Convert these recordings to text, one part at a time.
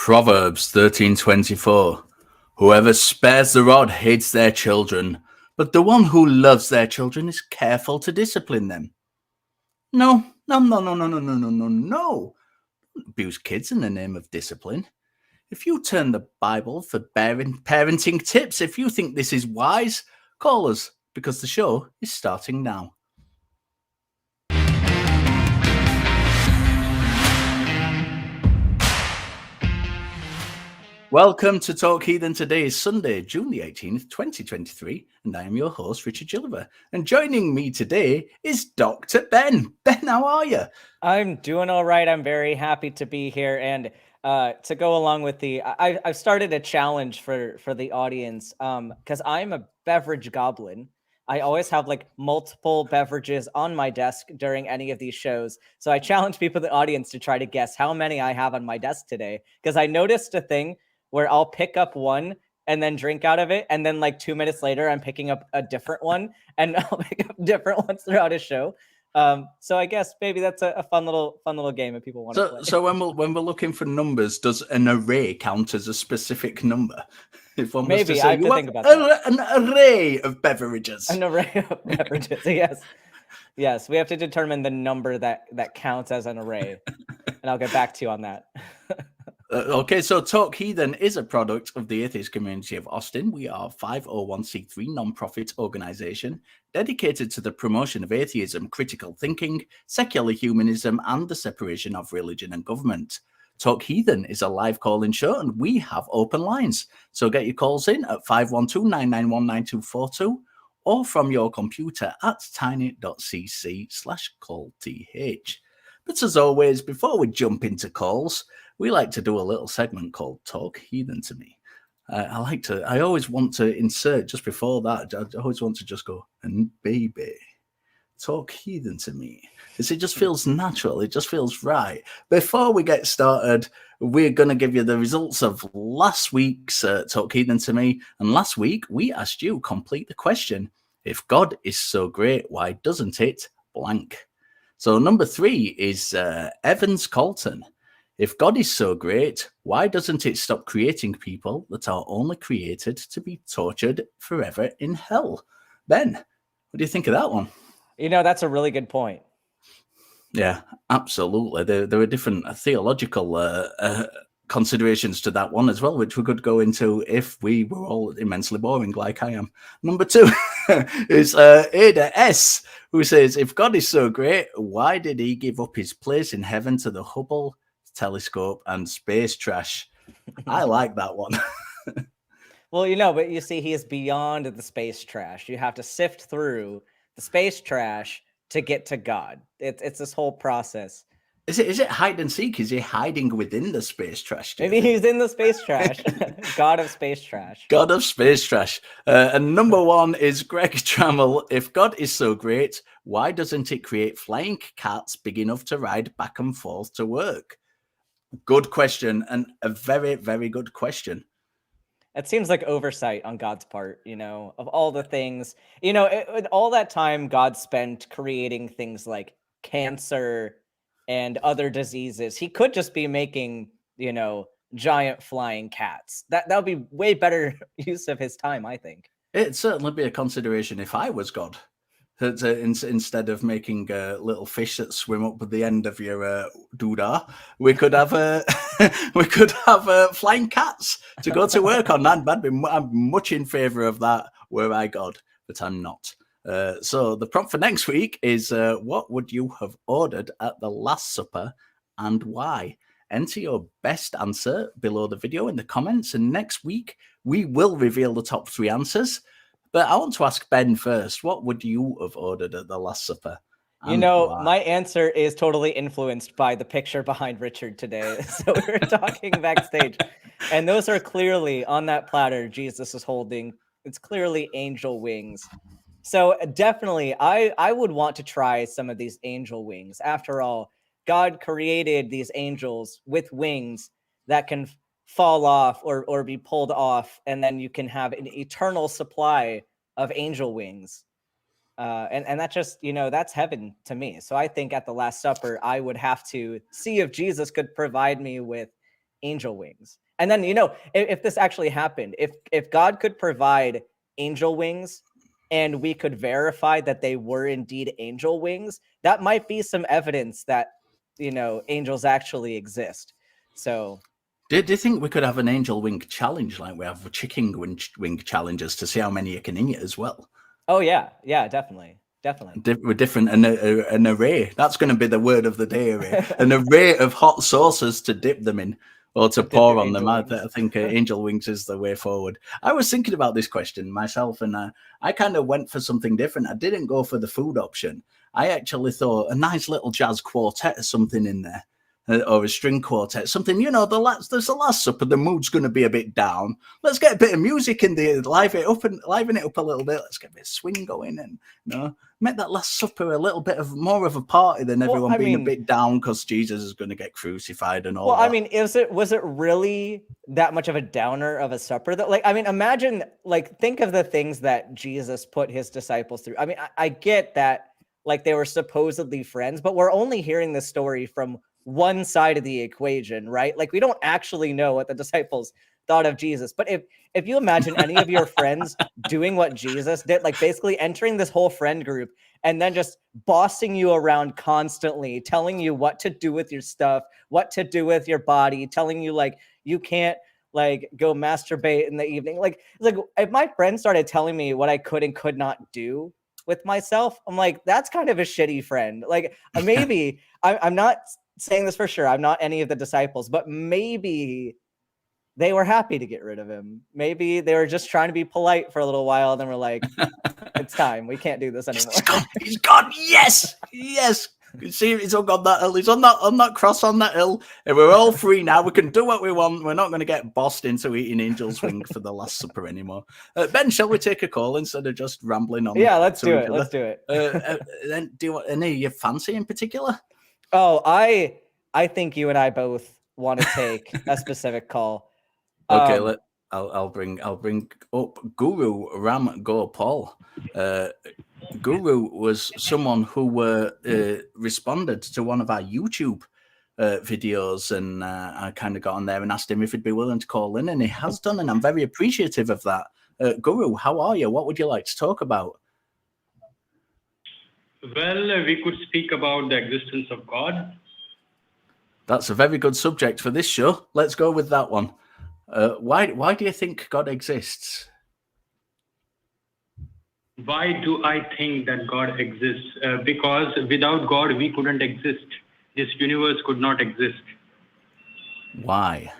Proverbs 13:24. Whoever spares the rod hates their children, but the one who loves their children is careful to discipline them. No. Don't abuse kids in the name of discipline. If you turn the Bible for parenting tips, if you think this is wise, call us because the show is starting now. Welcome to Talk Heathen. Today is Sunday, June the 18th, 2023, and I am your host, Richard Gilliver. And joining me today is Dr. Ben. Ben, how are you? I'm doing all right. I'm very happy to be here. And to go along with I've started a challenge for the audience because I'm a beverage goblin. I always have like multiple beverages on my desk during any of these shows. So I challenge people in the audience to try to guess how many I have on my desk today, because I noticed a thing where I'll pick up one and then drink out of it. And then like 2 minutes later, I'm picking up a different one and I'll pick up different ones throughout a show. So I guess maybe that's a fun little game if people want to play. So when we're looking for numbers, does an array count as a specific number? If one maybe was to say, I have to think about that. An array of beverages. An array of beverages, yes. We have to determine the number that counts as an array, and I'll get back to you on that. Okay, so Talk Heathen is a product of the Atheist community of Austin. We are a 501c3 nonprofit organization dedicated to the promotion of atheism, critical thinking, secular humanism, and the separation of religion and government. Talk Heathen is a live call-in show, and we have open lines. So get your calls in at 512-991-9242 or from your computer at tiny.cc/callth. But as always, before we jump into calls, we like to do a little segment called Talk Heathen to Me. I always want to insert just before that, I always want to just go, and baby, talk heathen to me. Because it just feels natural. It just feels right. Before we get started, we're going to give you the results of last week's Talk Heathen to Me. And last week, we asked you complete the question, if God is so great, why doesn't it blank? So number 3 is Evans Colton. If God is so great, why doesn't it stop creating people that are only created to be tortured forever in hell? Ben, what do you think of that one? You know, that's a really good point. Yeah, absolutely. There are different theological considerations to that one as well, which we could go into if we were all immensely boring like I am. Number 2 is Ada S., who says, if God is so great, why did he give up his place in heaven to the Hubble telescope and space trash? I like that one. Well, but you see, he is beyond the space trash. You have to sift through the space trash to get to God. It's this whole process. Is it hide and seek? Is he hiding within the space trash? Maybe he's in the space trash. God of space trash. God of space trash. And number 1 is Greg Trammell. If God is so great, why doesn't it create flying cats big enough to ride back and forth to work? Good question, and a very, very good question. It seems like oversight on God's part, of all the things, all that time God spent creating things like cancer and other diseases. He could just be making, giant flying cats. That would be way better use of his time, I think. It'd certainly be a consideration if I was God. Instead of making little fish that swim up at the end of your doodah, we could have flying cats to go to work on. I'm much in favour of that were I God, but I'm not. So the prompt for next week is what would you have ordered at the Last Supper and why? Enter your best answer below the video in the comments, and next week we will reveal the top 3 answers. But I want to ask Ben first, what would you have ordered at the Last Supper? My answer is totally influenced by the picture behind Richard today. So we were talking backstage, and those are clearly on that platter Jesus is holding. It's clearly angel wings. So definitely, I would want to try some of these angel wings. After all, God created these angels with wings that can fall off or be pulled off, and then you can have an eternal supply of angel wings. And that just, that's heaven to me. So I think at the Last Supper, I would have to see if Jesus could provide me with angel wings. And then, you know, if this actually happened, if God could provide angel wings and we could verify that they were indeed angel wings, that might be some evidence that, you know, angels actually exist. So do you think we could have an angel wing challenge like we have chicken wing challenges to see how many you can eat as well? Oh yeah, definitely. With different an array. That's going to be the word of the day. An array of hot sauces to dip them in or to pour on them. I think angel wings is the way forward. I was thinking about this question myself, and I kind of went for something different. I didn't go for the food option. I actually thought a nice little jazz quartet or something in there. Or a string quartet, something, you know, there's the Last Supper, the mood's going to be a bit down. Let's get a bit of music in there, liven it up a little bit. Let's get a bit of swing going and, you know, make that Last Supper a little bit of more of a party than everyone being a bit down because Jesus is going to get crucified and all that. Well, I mean, was it really that much of a downer of a supper though? Like, I mean, imagine, like, think of the things that Jesus put his disciples through. I mean, I get that, like, they were supposedly friends, but we're only hearing this story from one side of the equation, right? Like, we don't actually know what the disciples thought of Jesus. But if you imagine any of your friends doing what Jesus did, like basically entering this whole friend group and then just bossing you around constantly, telling you what to do with your stuff, what to do with your body, telling you like you can't like go masturbate in the evening. Like if my friends started telling me what I could and could not do with myself, I'm like, that's kind of a shitty friend. Like maybe I'm not saying this for sure. I'm not any of the disciples, but maybe they were happy to get rid of him. Maybe they were just trying to be polite for a little while. And then we're like, it's time. We can't do this anymore. He's gone. Yes. You see, he's on that hill. He's on that cross on that hill. And we're all free now. We can do what we want. We're not going to get bossed into eating angel's wing for the Last Supper anymore. Ben, shall we take a call instead of just rambling on? Yeah, let's do it. Let's do it. Then do you want any of your fancy in particular? Oh, I think you and I both want to take a specific call. Okay, I'll bring up Guru Ram Gopal. Guru was someone who responded to one of our YouTube videos, and I kind of got on there and asked him if he'd be willing to call in, and he has done, and I'm very appreciative of that. Guru, how are you? What would you like to talk about? Well, we could speak about the existence of God. That's a very good subject for this show. Let's go with that one. Why do you think God exists? Why do I think that God exists? Because without God, we couldn't exist. This universe could not exist. Why?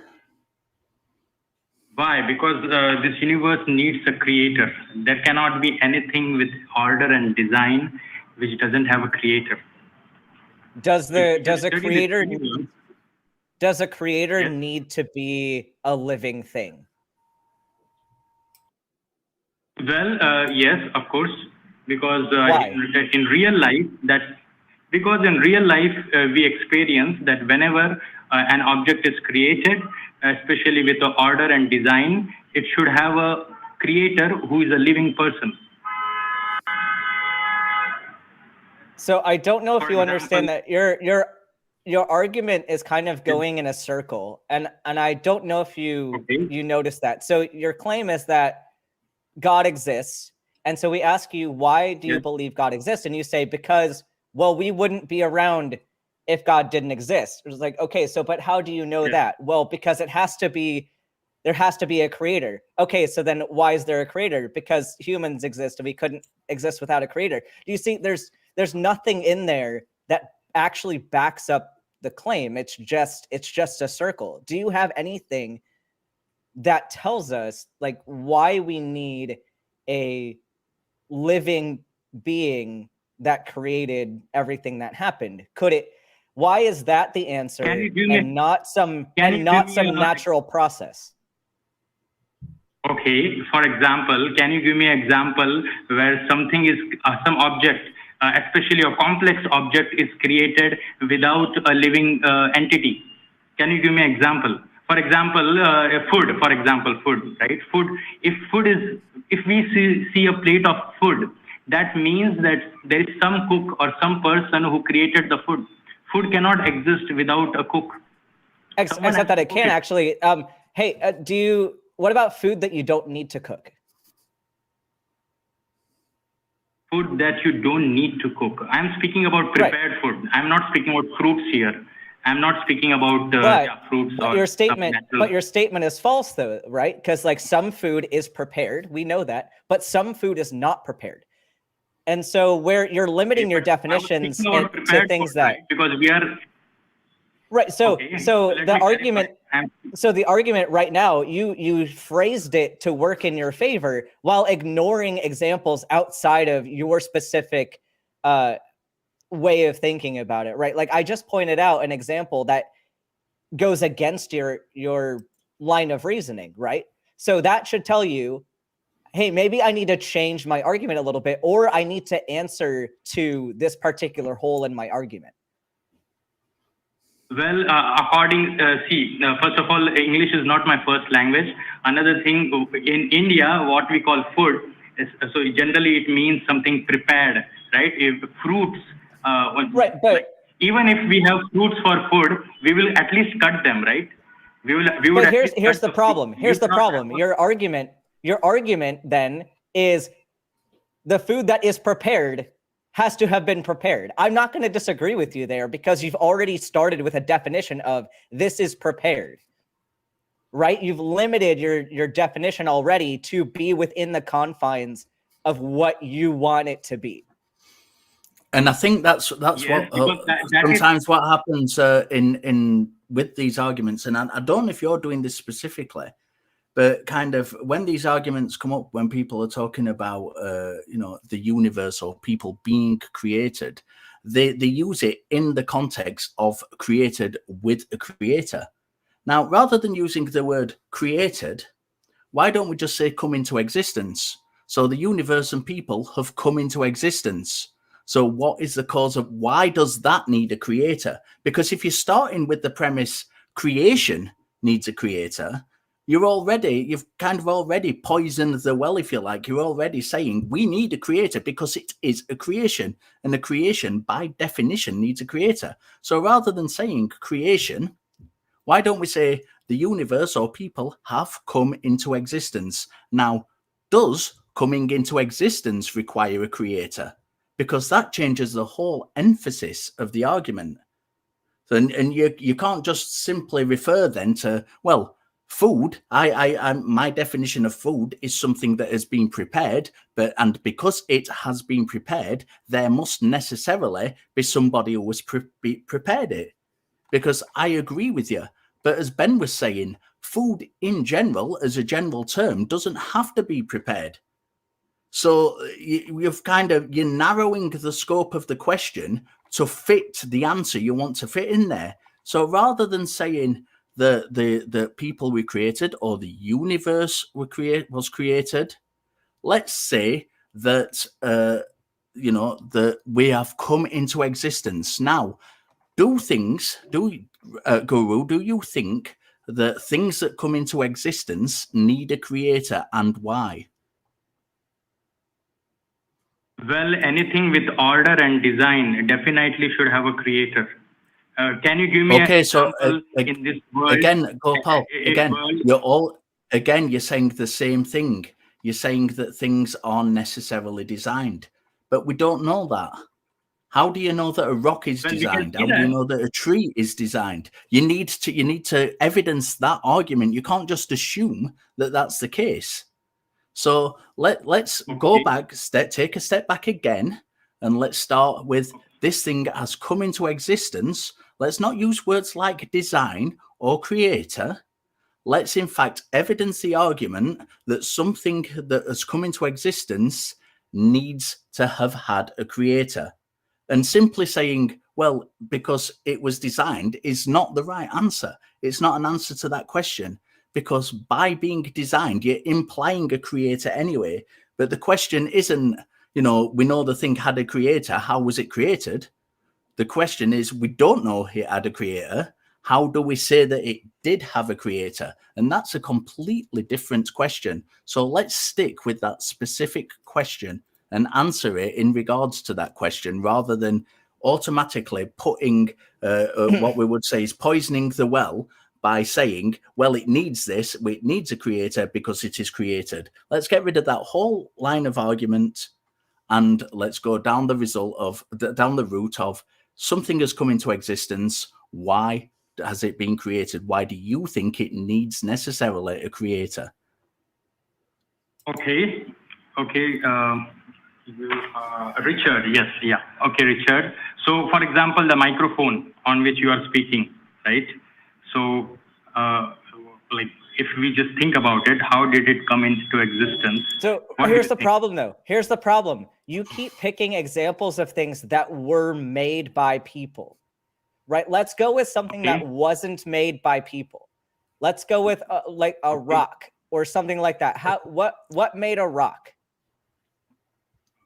Why? Because this universe needs a creator. There cannot be anything with order and design which doesn't have a creator. Does a creator need to be a living thing? Well, yes, of course, because Why? in real life we experience that whenever an object is created, especially with the order and design, it should have a creator who is a living person. So I don't know if you understand that your argument is kind of going in a circle, and I don't know if you noticed that. So your claim is that God exists, and so we ask you, why do you believe God exists? And you say, because, well, we wouldn't be around if God didn't exist. It's like, okay, so but how do you know that? Well, because there has to be a creator. Okay, so then why is there a creator? Because humans exist and we couldn't exist without a creator. Do you see there's nothing in there that actually backs up the claim? It's just a circle. Do you have anything that tells us like why we need a living being that created everything that happened? Why is that the answer and not some natural process? Okay, for example, can you give me an example where something is some object, especially a complex object, is created without a living entity? Can you give me an example? For example, food. For example, food. Right? Food. If we see a plate of food, that means that there is some cook or some person who created the food. Food cannot exist without a cook. except that it can actually. Hey, what about food that you don't need to cook? Food that you don't need to cook. I'm speaking about prepared food. I'm not speaking about fruits here. I'm not speaking about fruits. But your statement is false, though, right? Because like some food is prepared, we know that, but some food is not prepared. And so where you're limiting your definitions to things food, that right? Because we are right. So the argument right now, you phrased it to work in your favor while ignoring examples outside of your specific way of thinking about it, right? Like I just pointed out an example that goes against your line of reasoning, right? So that should tell you, hey, maybe I need to change my argument a little bit, or I need to answer to this particular hole in my argument. Well, first of all, English is not my first language. Another thing, in India, what we call food, so generally it means something prepared, right? If fruits, right, but even if we have fruits for food, we will at least cut them, right? We would. But here's the problem. Here's the problem. Your argument then is the food that is prepared has to have been prepared. I'm not going to disagree with you there because you've already started with a definition of this is prepared, right? You've limited your definition already to be within the confines of what you want it to be. And I think that's yes, what sometimes what happens in with these arguments, and I don't know if you're doing this specifically, but kind of when these arguments come up, when people are talking about the universe or people being created, they use it in the context of created with a creator. Now, rather than using the word created, why don't we just say come into existence? So the universe and people have come into existence. So what is the cause of why does that need a creator? Because if you're starting with the premise creation needs a creator, you've kind of already poisoned the well, if you like. You're already saying we need a creator because it is a creation, and a creation by definition needs a creator. So rather than saying creation, why don't we say the universe or people have come into existence? Now, does coming into existence require a creator? Because that changes the whole emphasis of the argument. And you can't just simply refer then to, well, food. My definition of food is something that has been prepared, and because it has been prepared, there must necessarily be somebody who has prepared it. Because I agree with you, but as Ben was saying, food in general, as a general term, doesn't have to be prepared. So you're narrowing the scope of the question to fit the answer you want to fit in there. So rather than saying the people we created or the universe was created, let's say that that we have come into existence. Now, Guru, do you think that things that come into existence need a creator, and why? Well, anything with order and design definitely should have a creator. Can you give me an example in this world? Again, Gopal, you're saying the same thing. You're saying that things aren't necessarily designed, but we don't know that. How do you know that a rock is designed? How do you know that a tree is designed? You need to evidence that argument. You can't just assume that that's the case. So let's go back, take a step back again, and let's start with this thing has come into existence. Let's not use words like design or creator. Let's in fact evidence the argument that something that has come into existence needs to have had a creator. And simply saying, well, because it was designed is not the right answer. It's not an answer to that question. Because by being designed, you're implying a creator anyway. But the question isn't, we know the thing had a creator. How was it created? The question is, we don't know it had a creator. How do we say that it did have a creator? And that's a completely different question. So let's stick with that specific question and answer it in regards to that question, rather than automatically putting what we would say is poisoning the well by saying, well, it needs this, it needs a creator because it is created. Let's get rid of that whole line of argument and let's go down the route of something has come into existence. Why has it been created? Why do you think it needs necessarily a creator? Okay. Richard, yes, yeah. Okay, Richard. So, for example, the microphone on which you are speaking, right? So, like, if we just think about it, how did it come into existence? So here's the problem, though. Here's the problem. You keep picking examples of things that were made by people, right? Let's go with something that wasn't made by people. Let's go with like a rock or something like that. What made a rock?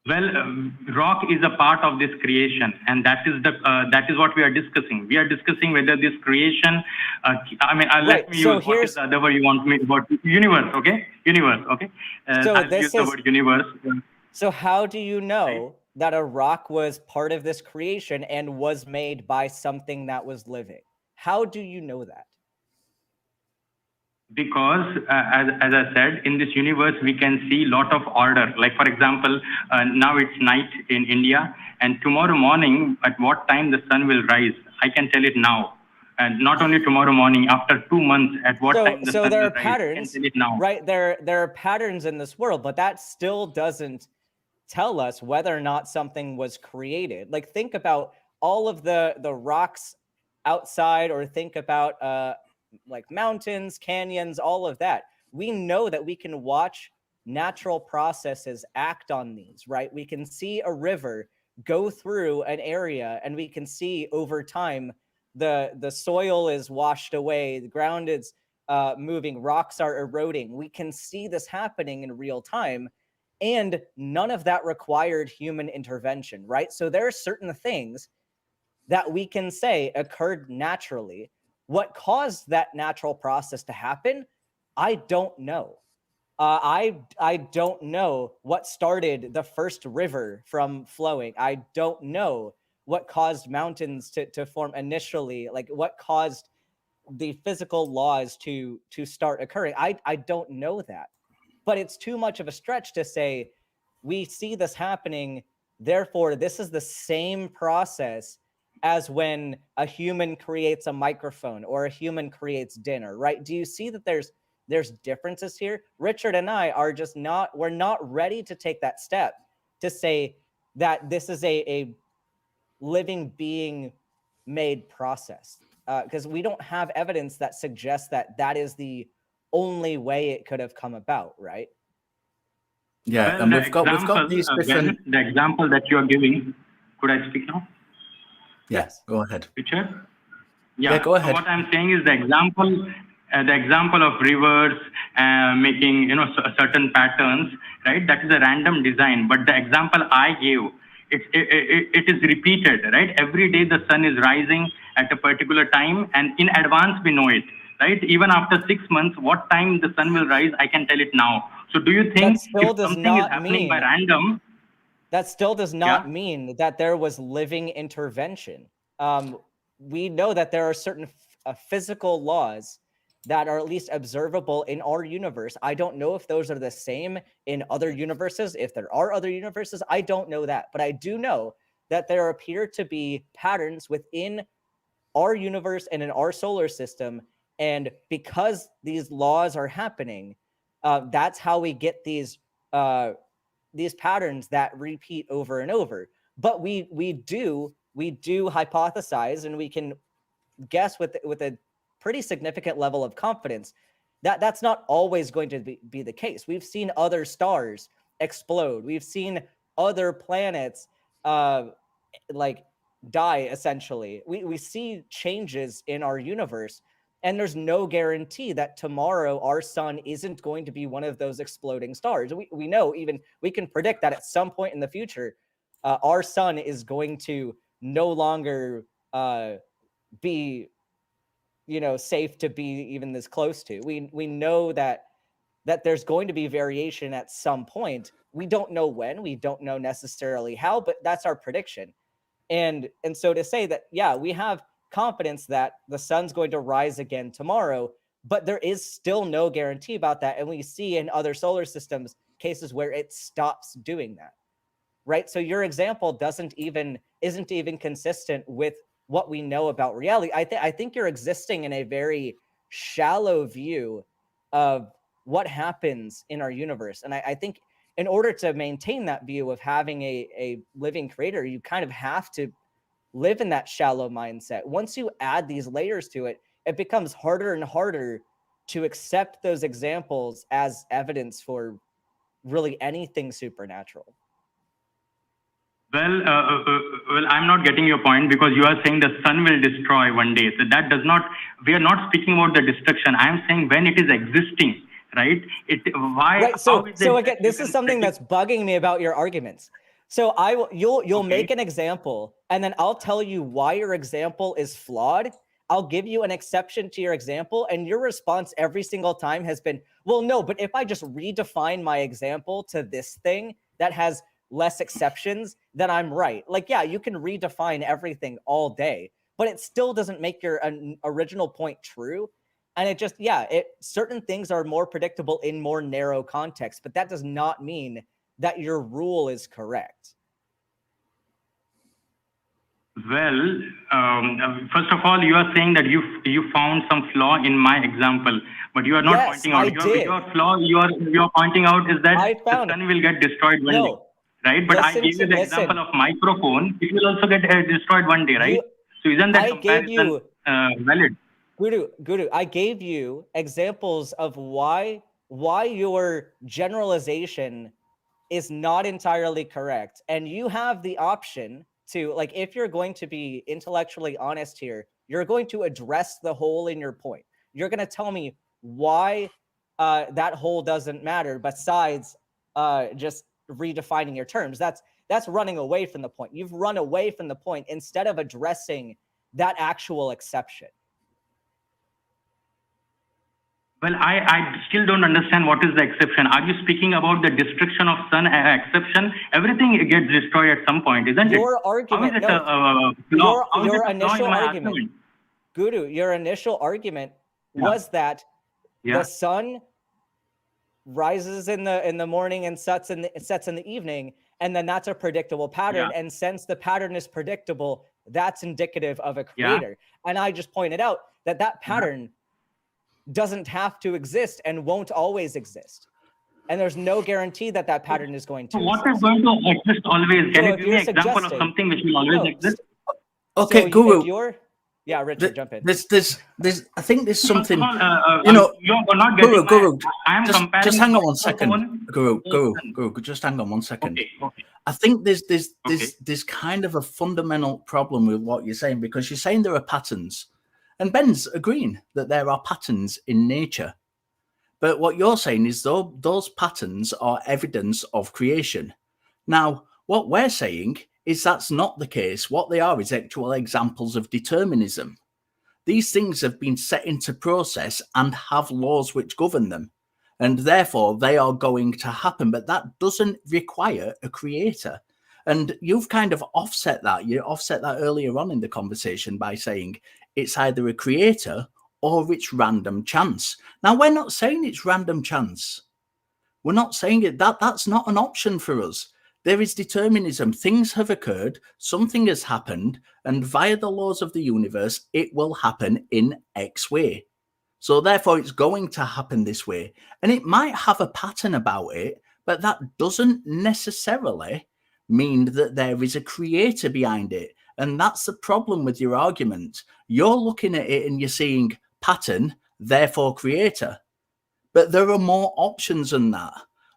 Well, rock is a part of this creation, and that is what we are discussing. We are discussing whether this creation. Let me use what is the other word you want me about universe. Okay, universe. Okay. So this use the word universe. So how do you know that a rock was part of this creation and was made by something that was living? How do you know that? Because as I said, in this universe we can see a lot of order. Like, for example, now it's night in India, and tomorrow morning at what time the sun will rise, I can tell it now. And not only tomorrow morning, after 2 months, at what time the sun will rise, I can tell it now. Right, there are patterns in this world, but that still doesn't tell us whether or not something was created. Like, think about all of the rocks outside, or think about like mountains, canyons, all of that. We know that we can watch natural processes act on these, right? We can see a river go through an area, and we can see over time the soil is washed away, the ground is moving, rocks are eroding. We can see this happening in real time, and none of that required human intervention, right? So there are certain things that we can say occurred naturally. What caused that natural process to happen, I don't know. I don't know what started the first river from flowing. I don't know what caused mountains to form initially, like what caused the physical laws to start occurring. I don't know that. But it's too much of a stretch to say we see this happening, therefore this is the same process as when a human creates a microphone or a human creates dinner, right? Do you see that there's differences here? Richard and I are just we're not ready to take that step to say that this is a living being made process, because we don't have evidence that suggests that is the only way it could have come about, right? Yeah, well, and we've got these different. The example that you are giving, could I speak now? Yes, go ahead. Richard? Yeah, go ahead. So what I'm saying is the example of rivers making certain patterns, right? That is a random design. But the example I gave, it is repeated, right? Every day the sun is rising at a particular time, and in advance we know it, right? Even after 6 months, what time the sun will rise, I can tell it now. So do you think if something is happening by random? That still does not mean that there was living intervention. We know that there are certain physical laws that are at least observable in our universe. I don't know if those are the same in other universes. If there are other universes, I don't know that. But I do know that there appear to be patterns within our universe and in our solar system. And because these laws are happening, that's how we get these patterns that repeat over and over. But we do hypothesize, and we can guess with a pretty significant level of confidence that that's not always going to be the case. We've seen other stars explode. We've seen other planets like die, essentially. We see changes in our universe, and there's no guarantee that tomorrow our sun isn't going to be one of those exploding stars. We know, even we can predict that at some point in the future, our sun is going to no longer be, safe to be even this close to. We know that there's going to be variation at some point. We don't know when, we don't know necessarily how, but that's our prediction. And so to say that, yeah, we have confidence that the sun's going to rise again tomorrow, but there is still no guarantee about that. And we see in other solar systems cases where it stops doing that, right? So your example isn't even consistent with what we know about reality. I think you're existing in a very shallow view of what happens in our universe. And I think in order to maintain that view of having a living creator, you kind of have to live in that shallow mindset. Once you add these layers to it, it becomes harder and harder to accept those examples as evidence for really anything supernatural. Well, I'm not getting your point, because you are saying the sun will destroy one day. So that does not, we are not speaking about the destruction. I am saying when it is existing, right? Why? Right. So again, this is something that's bugging me about your arguments. So you'll make an example, and then I'll tell you why your example is flawed. I'll give you an exception to your example, and your response every single time has been, well, no, but if I just redefine my example to this thing that has less exceptions, then I'm right. Like, yeah, you can redefine everything all day, but it still doesn't make your original point true. And it just, certain things are more predictable in more narrow context, but that does not mean that your rule is correct. Well, first of all, you are saying that you found some flaw in my example, but you are not pointing out your flaw. You are pointing out is that the sun will get destroyed one day, right? But I gave you the example of microphone. It will also get destroyed one day, right? So isn't that comparison valid? Guru, I gave you examples of why your generalization is not entirely correct, and you have the option to, like, if you're going to be intellectually honest here, you're going to address the hole in your point. You're going to tell me why that hole doesn't matter, besides just redefining your terms. That's running away from the point. You've run away from the point instead of addressing that actual exception. Well, I still don't understand what is the exception. Are you speaking about the destruction of sun exception? Everything gets destroyed at some point, isn't it? Your argument, your initial argument, Guru, your initial argument was that the sun rises in the morning and sets in the evening, and then that's a predictable pattern. And since the pattern is predictable, that's indicative of a creator. And I just pointed out that pattern doesn't have to exist and won't always exist. And there's no guarantee that pattern is going to exist. What is going to exist always? Can you give me an example of something which will always exist? Okay, so Guru. Richard, jump in. There's I think there's something, you're not getting Guru, comparing. Just hang on one second. Guru, just hang on one second. Okay. I think there's kind of a fundamental problem with what you're saying, because you're saying there are patterns. And Ben's agreeing that there are patterns in nature. But what you're saying is, though, those patterns are evidence of creation. Now, what we're saying is that's not the case. What they are is actual examples of determinism. These things have been set into process and have laws which govern them. And therefore, they are going to happen. But that doesn't require a creator. And you've kind of offset that. You offset that earlier on in the conversation by saying it's either a creator or it's random chance. Now, we're not saying it's random chance. We're not saying it. That's not an option for us. There is determinism. Things have occurred, something has happened, and via the laws of the universe, it will happen in X way. So therefore, it's going to happen this way. And it might have a pattern about it, but that doesn't necessarily mean that there is a creator behind it. And that's the problem with your argument. You're looking at it and you're seeing pattern, therefore creator. But there are more options than that.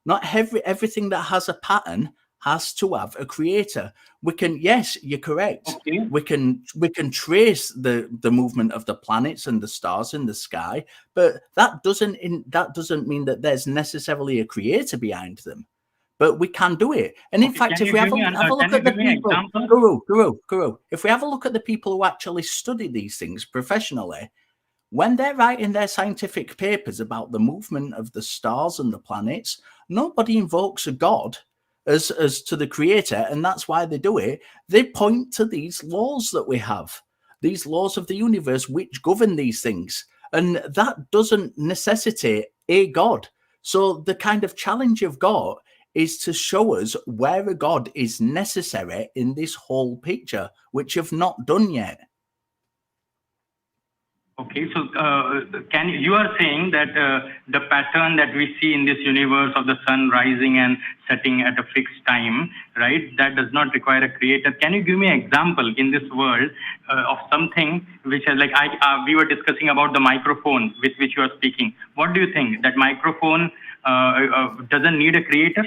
Not everything that has a pattern has to have a creator. We can, yes, you're correct. Okay. We can trace the movement of the planets and the stars in the sky, but that doesn't mean that there's necessarily a creator behind them. But we can do it. And in fact, if we have a look at the people, Guru, if we have a look at the people who actually study these things professionally, when they're writing their scientific papers about the movement of the stars and the planets, nobody invokes a god as to the creator, and that's why they do it. They point to these laws that we have. these laws of the universe which govern these things. And that doesn't necessitate a God. So the kind of challenge you've got is to show us where a God is necessary in this whole picture, which you've not done yet. Okay, so you are saying that the pattern that we see in this universe of the sun rising and setting at a fixed time, right? That does not require a creator. Can you give me an example in this world of something which is like we were discussing about the microphone with which you are speaking. What do you think? That microphone doesn't need a creator?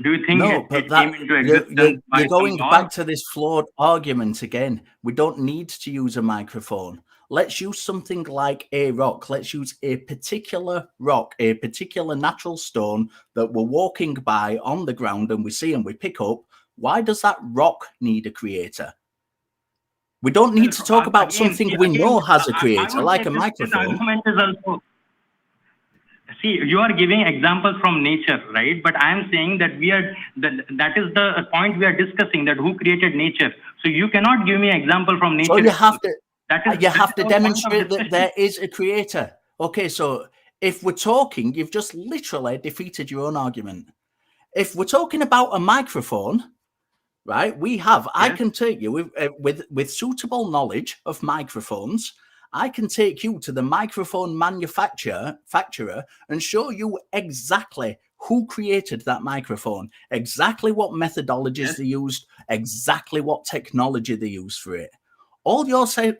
Do you think it came into existence you're going back to this flawed argument again? We don't need to use a microphone. Let's use something like a rock. Let's use a particular rock, a particular natural stone that we're walking by on the ground and we see and we pick up. Why does that rock need a creator? We don't need to talk about something we know has a creator, like a microphone. See, you are giving examples from nature, right? But I am saying that that is the point we are discussing, that who created nature. So you cannot give me an example from nature. So you have to demonstrate that there is a creator. Okay, so if we're talking, you've just literally defeated your own argument. If we're talking about a microphone, right, I can take you with suitable knowledge of microphones. I can take you to the microphone manufacturer and show you exactly who created that microphone, exactly what methodologies they used, exactly what technology they used for it. All you're saying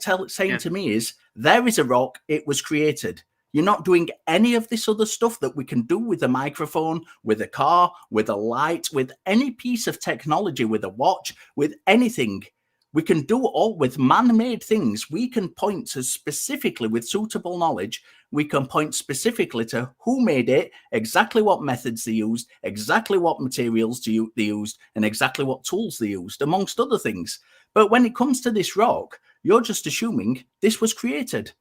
to me is, there is a rock, it was created. You're not doing any of this other stuff that we can do with a microphone, with a car, with a light, with any piece of technology, with a watch, with anything. We can do all with man-made things. We can point to specifically, with suitable knowledge, we can point specifically to who made it, exactly what methods they used, exactly what materials they used, and exactly what tools they used, amongst other things. But when it comes to this rock, you're just assuming this was created,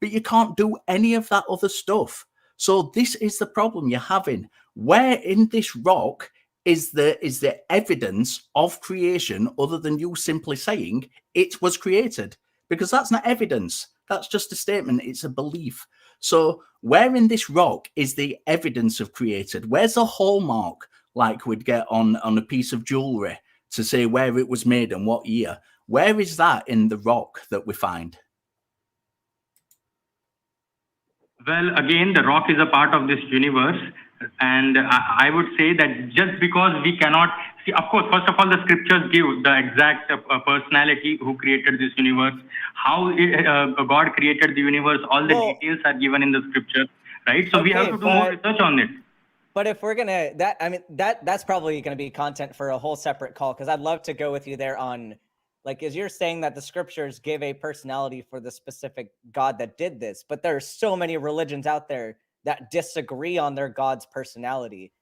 but you can't do any of that other stuff. So this is the problem you're having. Where in this rock is the evidence of creation other than you simply saying it was created? Because that's not evidence. That's just a statement. It's a belief. So where in this rock is the evidence of created? Where's the hallmark, like we'd get on a piece of jewelry to say where it was made and what year? Where is that in the rock that we find? Well, again, the rock is a part of this universe. And I would say that just because we cannot see, of course, first of all, the scriptures give the exact personality who created this universe, how God created the universe, all the details are given in the scriptures, right? So we have to do more research on it. But if we're gonna that's probably gonna be content for a whole separate call, because I'd love to go with you there on, like, as you're saying that the scriptures give a personality for the specific God that did this, but there are so many religions out there that disagree on their God's personality.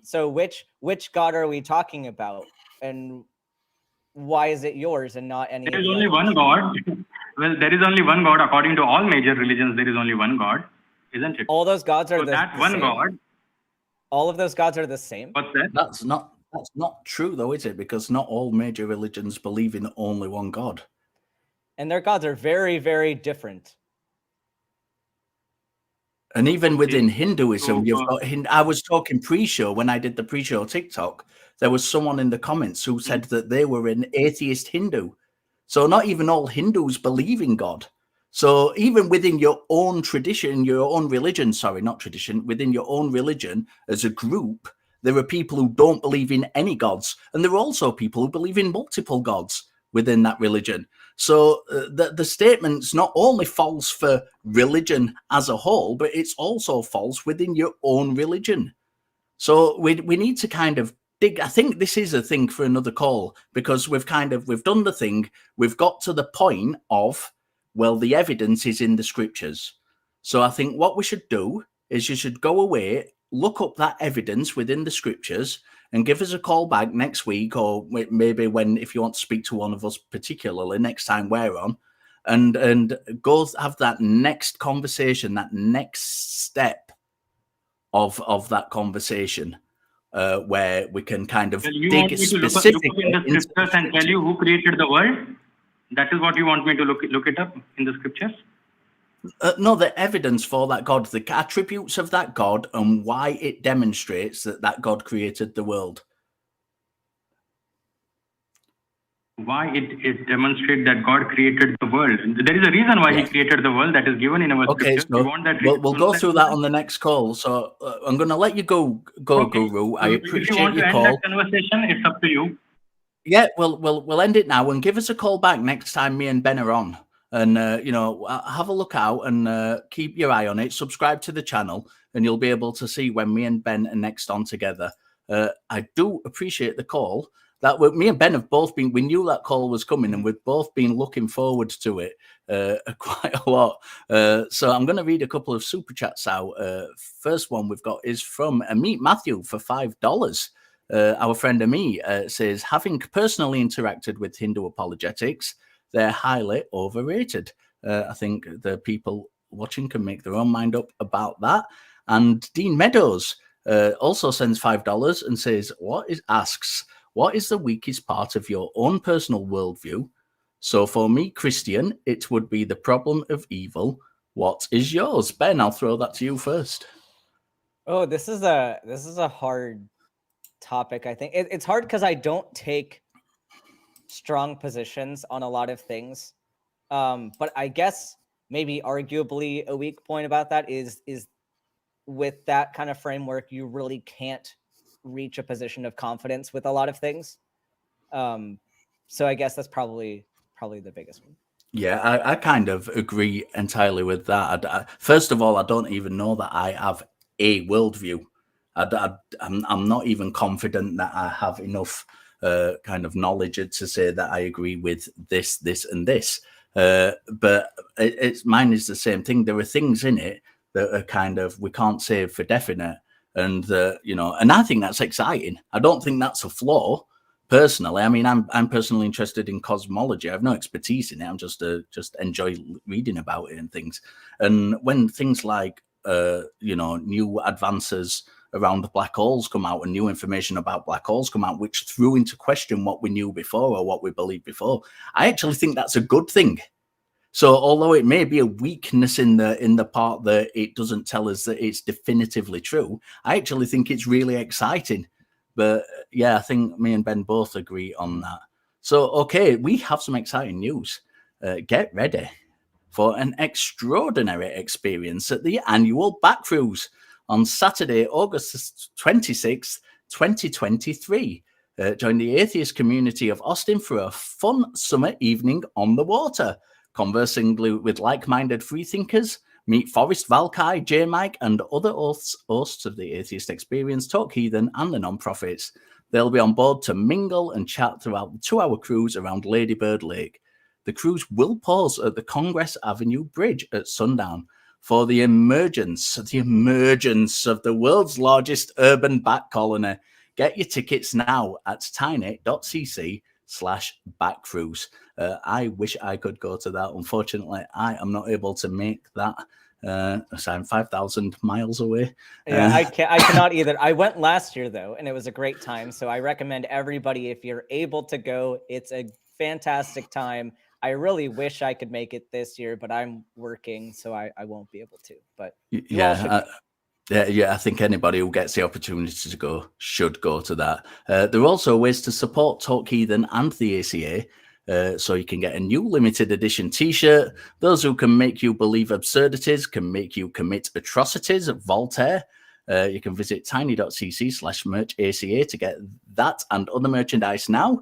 So which God are we talking about, and why is it yours and not any? There is only one God. Well, there is only one God according to all major religions. There is only one God, isn't it? All those gods are so that one same. God. All of those gods are the same. What's that? That's not true, though, is it? Because not all major religions believe in only one God, and their gods are very, very different. And even within Hinduism, you've got. I was talking pre-show when I did the pre-show TikTok. There was someone in the comments who said that they were an atheist Hindu. So not even all Hindus believe in God. So even within your own tradition, your own religion, sorry, not tradition, within your own religion as a group, there are people who don't believe in any gods, and there are also people who believe in multiple gods within that religion. So the statement's not only false for religion as a whole, but it's also false within your own religion. So we need to kind of dig. I think this is a thing for another call, because we've done the thing. We've got to the point of, well, the evidence is in the scriptures. So I think what we should do is you should go away, look up that evidence within the scriptures, and give us a call back next week, or maybe if you want to speak to one of us particularly next time we're on, and go have that next conversation, that next step of that conversation, where we can kind of dig specifically in the scriptures and tell you who created the world. That is what you want me to look it up in the scriptures? No, the evidence for that God, the attributes of that God, and why it demonstrates that God created the world. Why it demonstrates that God created the world. There is a reason why He created the world that is given in our Okay, scriptures. so You want that we'll go through that on the next call. So I'm going to let you go, okay. Guru. I So if you appreciate want to your end call. that conversation, it's up to you. Yeah, we'll end it now and give us a call back next time me and Ben are on. And have a look out and keep your eye on it. Subscribe to the channel, and you'll be able to see when me and Ben are next on together. I do appreciate the call. That me and Ben have both been. We knew that call was coming, and we've both been looking forward to it quite a lot. So I'm going to read a couple of super chats out. First one we've got is from Amit Matthew for $5. Our friend Ami says, having personally interacted with Hindu apologetics, they're highly overrated. I think the people watching can make their own mind up about that. And Dean Meadows also sends $5 and says, asks, what is the weakest part of your own personal worldview? So for me, Christian, it would be the problem of evil. What is yours? Ben, I'll throw that to you first. Oh, this is a hard topic. I think it's hard because I don't take strong positions on a lot of things. But I guess maybe arguably a weak point about that is with that kind of framework, you really can't reach a position of confidence with a lot of things. So I guess that's probably the biggest one. Yeah, I kind of agree entirely with that. First of all, I don't even know that I have a worldview. I'm not even confident that I have enough kind of knowledge to say that I agree with this, and this. But mine is the same thing. There are things in it that are kind of, we can't say for definite. And, and I think that's exciting. I don't think that's a flaw. Personally, I mean, I'm personally interested in cosmology. I have no expertise in it. I'm just enjoy reading about it and things. And when things like new advances around black holes come out and new information about black holes come out, which threw into question what we knew before or what we believed before, I actually think that's a good thing. So although it may be a weakness in the part that it doesn't tell us that it's definitively true, I actually think it's really exciting. But yeah, I think me and Ben both agree on that. So, okay, we have some exciting news. Get ready for an extraordinary experience at the annual Back Cruise on Saturday, August 26th, 2023. Join the atheist community of Austin for a fun summer evening on the water, conversing with like-minded freethinkers. Meet Forrest, Valkai, J-Mike, and other hosts of the Atheist Experience, Talk Heathen, and the non-profits. They'll be on board to mingle and chat throughout the 2-hour cruise around Ladybird Lake. The cruise will pause at the Congress Avenue Bridge at sundown for the emergence of the world's largest urban bat colony. Get your tickets now at tiny.cc/backcruise. I wish I could go to that. Unfortunately, I am not able to make that. So I'm 5,000 miles away. Yeah, I cannot either. I went last year though, and it was a great time. So I recommend everybody, if you're able to go, it's a fantastic time. I really wish I could make it this year, but I'm working, so I won't be able to. But yeah, I think anybody who gets the opportunity to go should go to that. There are also ways to support Talk Heathen and the ACA. So you can get a new limited edition t-shirt. Those who can make you believe absurdities can make you commit atrocities. Voltaire. You can visit tiny.cc/merchaca to get that and other merchandise now.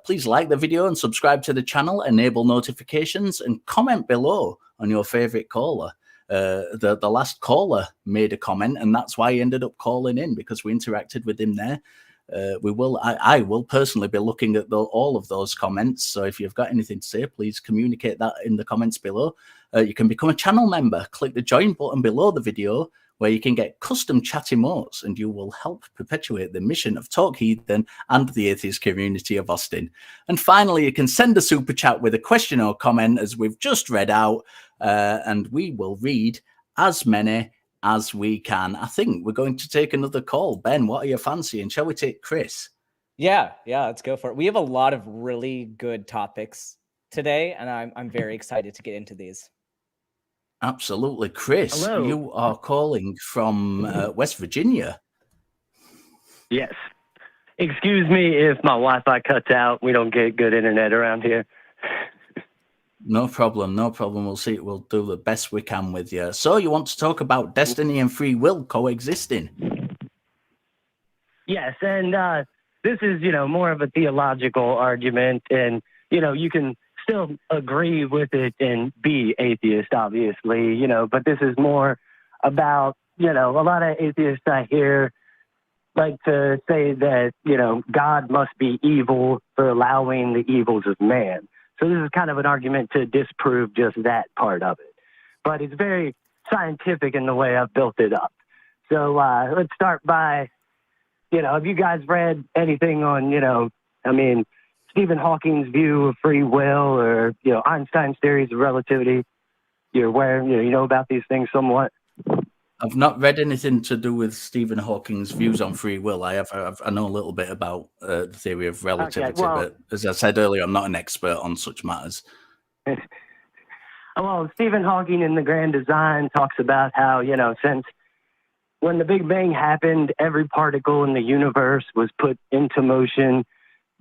Please like the video and subscribe to the channel, enable notifications, and comment below on your favorite caller. The last caller made a comment, and that's why he ended up calling in, because we interacted with him there. I will personally be looking at all of those comments. So if you've got anything to say, please communicate that in the comments below. You can become a channel member. Click the join button below the video, where you can get custom chat emotes, and you will help perpetuate the mission of Talk Heathen and the atheist community of Austin. And finally, you can send a super chat with a question or comment, as we've just read out, and we will read as many as we can. I think we're going to take another call. Ben, what are you fancying? Shall we take Chris? Yeah, let's go for it. We have a lot of really good topics today, and I'm very excited to get into these. Absolutely. Chris, Hello. you are calling from West Virginia. Yes. Excuse me if my Wi-Fi cuts out. We don't get good internet around here. No problem. No problem. We'll see. We'll do the best we can with you. So you want to talk about destiny and free will coexisting? Yes, and this is, more of a theological argument, and, you can still agree with it and be atheist, obviously, but this is more about, a lot of atheists I hear like to say that, God must be evil for allowing the evils of man. So this is kind of an argument to disprove just that part of it. But it's very scientific in the way I've built it up. So let's start by, have you guys read anything on, Stephen Hawking's view of free will or, Einstein's theories of relativity? You're aware, you know about these things somewhat? I've not read anything to do with Stephen Hawking's views on free will. I know a little bit about the theory of relativity, but as I said earlier, I'm not an expert on such matters. Well, Stephen Hawking in The Grand Design talks about how, since when the Big Bang happened, every particle in the universe was put into motion.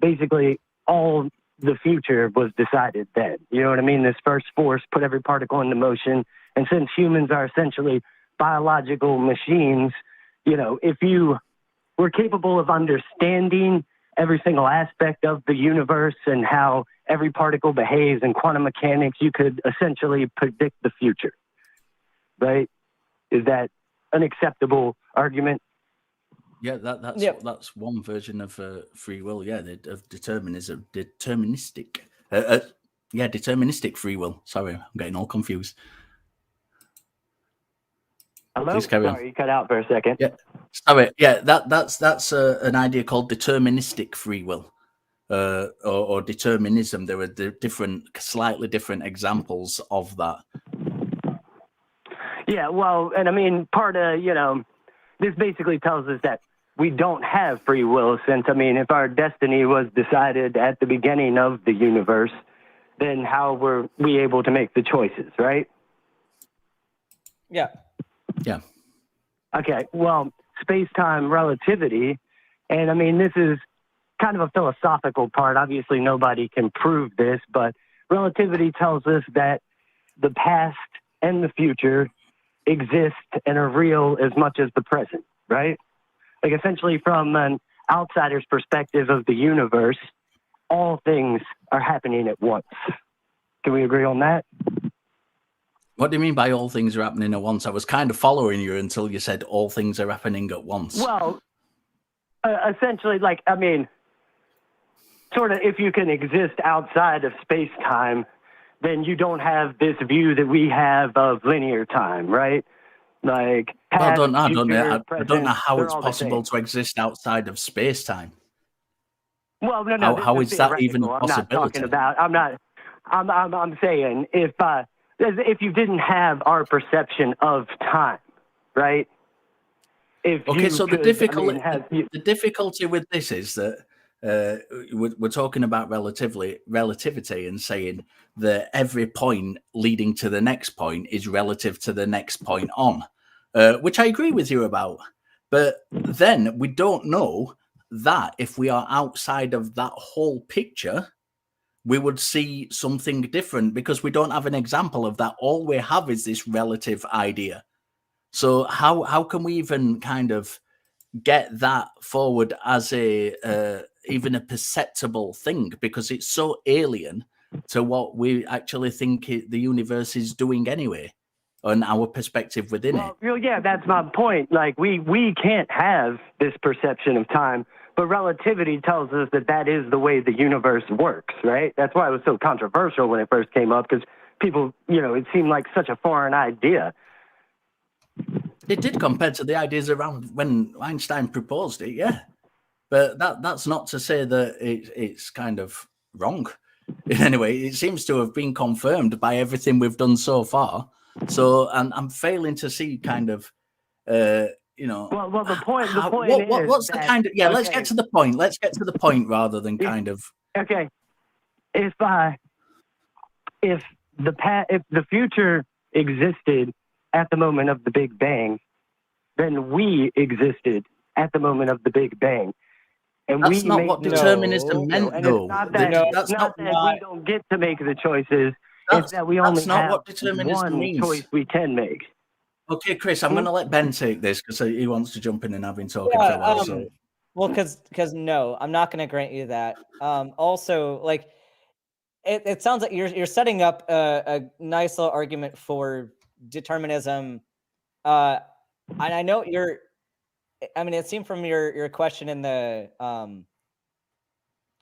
Basically, all the future was decided then. You know what I mean? This first force put every particle into motion. And since humans are essentially biological machines, if you were capable of understanding every single aspect of the universe and how every particle behaves in quantum mechanics, you could essentially predict the future, right? Is that an acceptable argument? Yeah, that's one version of free will. Yeah, of determinism, deterministic free will. Sorry, I'm getting all confused. Hello? Please carry on. Sorry, you cut out for a second. Yeah, sorry. Yeah, that's an idea called deterministic free will, or determinism. There are slightly different examples of that. Yeah, well, and part of, this basically tells us that we don't have free will since, if our destiny was decided at the beginning of the universe, then how were we able to make the choices, right? Yeah. Yeah. Okay, well, space-time relativity, and this is kind of a philosophical part. Obviously, nobody can prove this, but relativity tells us that the past and the future exist and are real as much as the present, right? Like essentially from an outsider's perspective of the universe, all things are happening at once. Can we agree on that? What do you mean by all things are happening at once? I was kind of following you until you said all things are happening at once. Well, essentially, sort of if you can exist outside of space-time, then you don't have this view that we have of linear time, right? Like, I don't know how it's possible to exist outside of space-time. Well, no. How is that even a possibility? I'm saying if you didn't have our perception of time, right? The difficulty with this is that we're talking about relativity and saying that every point leading to the next point is relative to the next point on, which I agree with you about. But then we don't know that if we are outside of that whole picture, we would see something different because we don't have an example of that. All we have is this relative idea. So how can we even kind of get that forward as even a perceptible thing, because it's so alien to what we actually think the universe is doing anyway, and our perspective within it. Well, yeah, that's my point. Like we can't have this perception of time, but relativity tells us that is the way the universe works, right? That's why it was so controversial when it first came up, because people, it seemed like such a foreign idea. It did compared to the ideas around when Einstein proposed it, yeah. But that's not to say that it's kind of wrong. Anyway, it seems to have been confirmed by everything we've done so far. So, and I'm failing to see kind of, Well, the point. What's the kind of? Yeah, okay. Let's get to the point. Let's get to the point rather than kind of. Okay, if if the future existed at the moment of the Big Bang, then we existed at the moment of the Big Bang. And That's we not make what the determinism and meant, it's though. not that, That's not that we don't get to make the choices. It's that we only that's not have what determinism one means. choice we can make. Okay, Chris, I'm going to let Ben take this because he wants to jump in and I've been talking for a while. So. Well, because no, I'm not going to grant you that. Also, like, it sounds like you're setting up a nice little argument for determinism. And I know it seemed from your question in the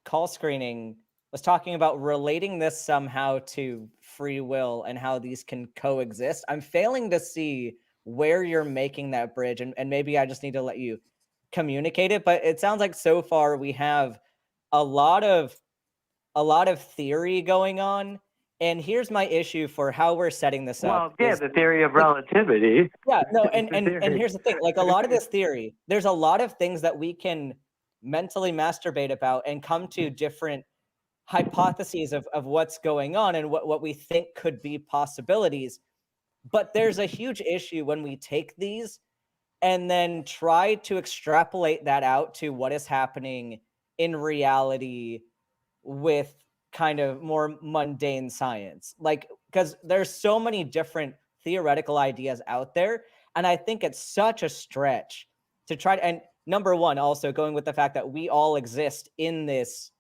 call screening was talking about relating this somehow to free will and how these can coexist. I'm failing to see where you're making that bridge, and maybe I just need to let you communicate it. But it sounds like so far we have a lot of theory going on. And here's my issue for how we're setting this up. Well, yeah, the theory of relativity. Yeah, no, and here's the thing. Like, a lot of this theory, there's a lot of things that we can mentally masturbate about and come to different hypotheses of what's going on and what we think could be possibilities. But there's a huge issue when we take these and then try to extrapolate that out to what is happening in reality with kind of more mundane science. Like, because there's so many different theoretical ideas out there, and I think it's such a stretch to try to, and number one, also going with the fact that we all exist in this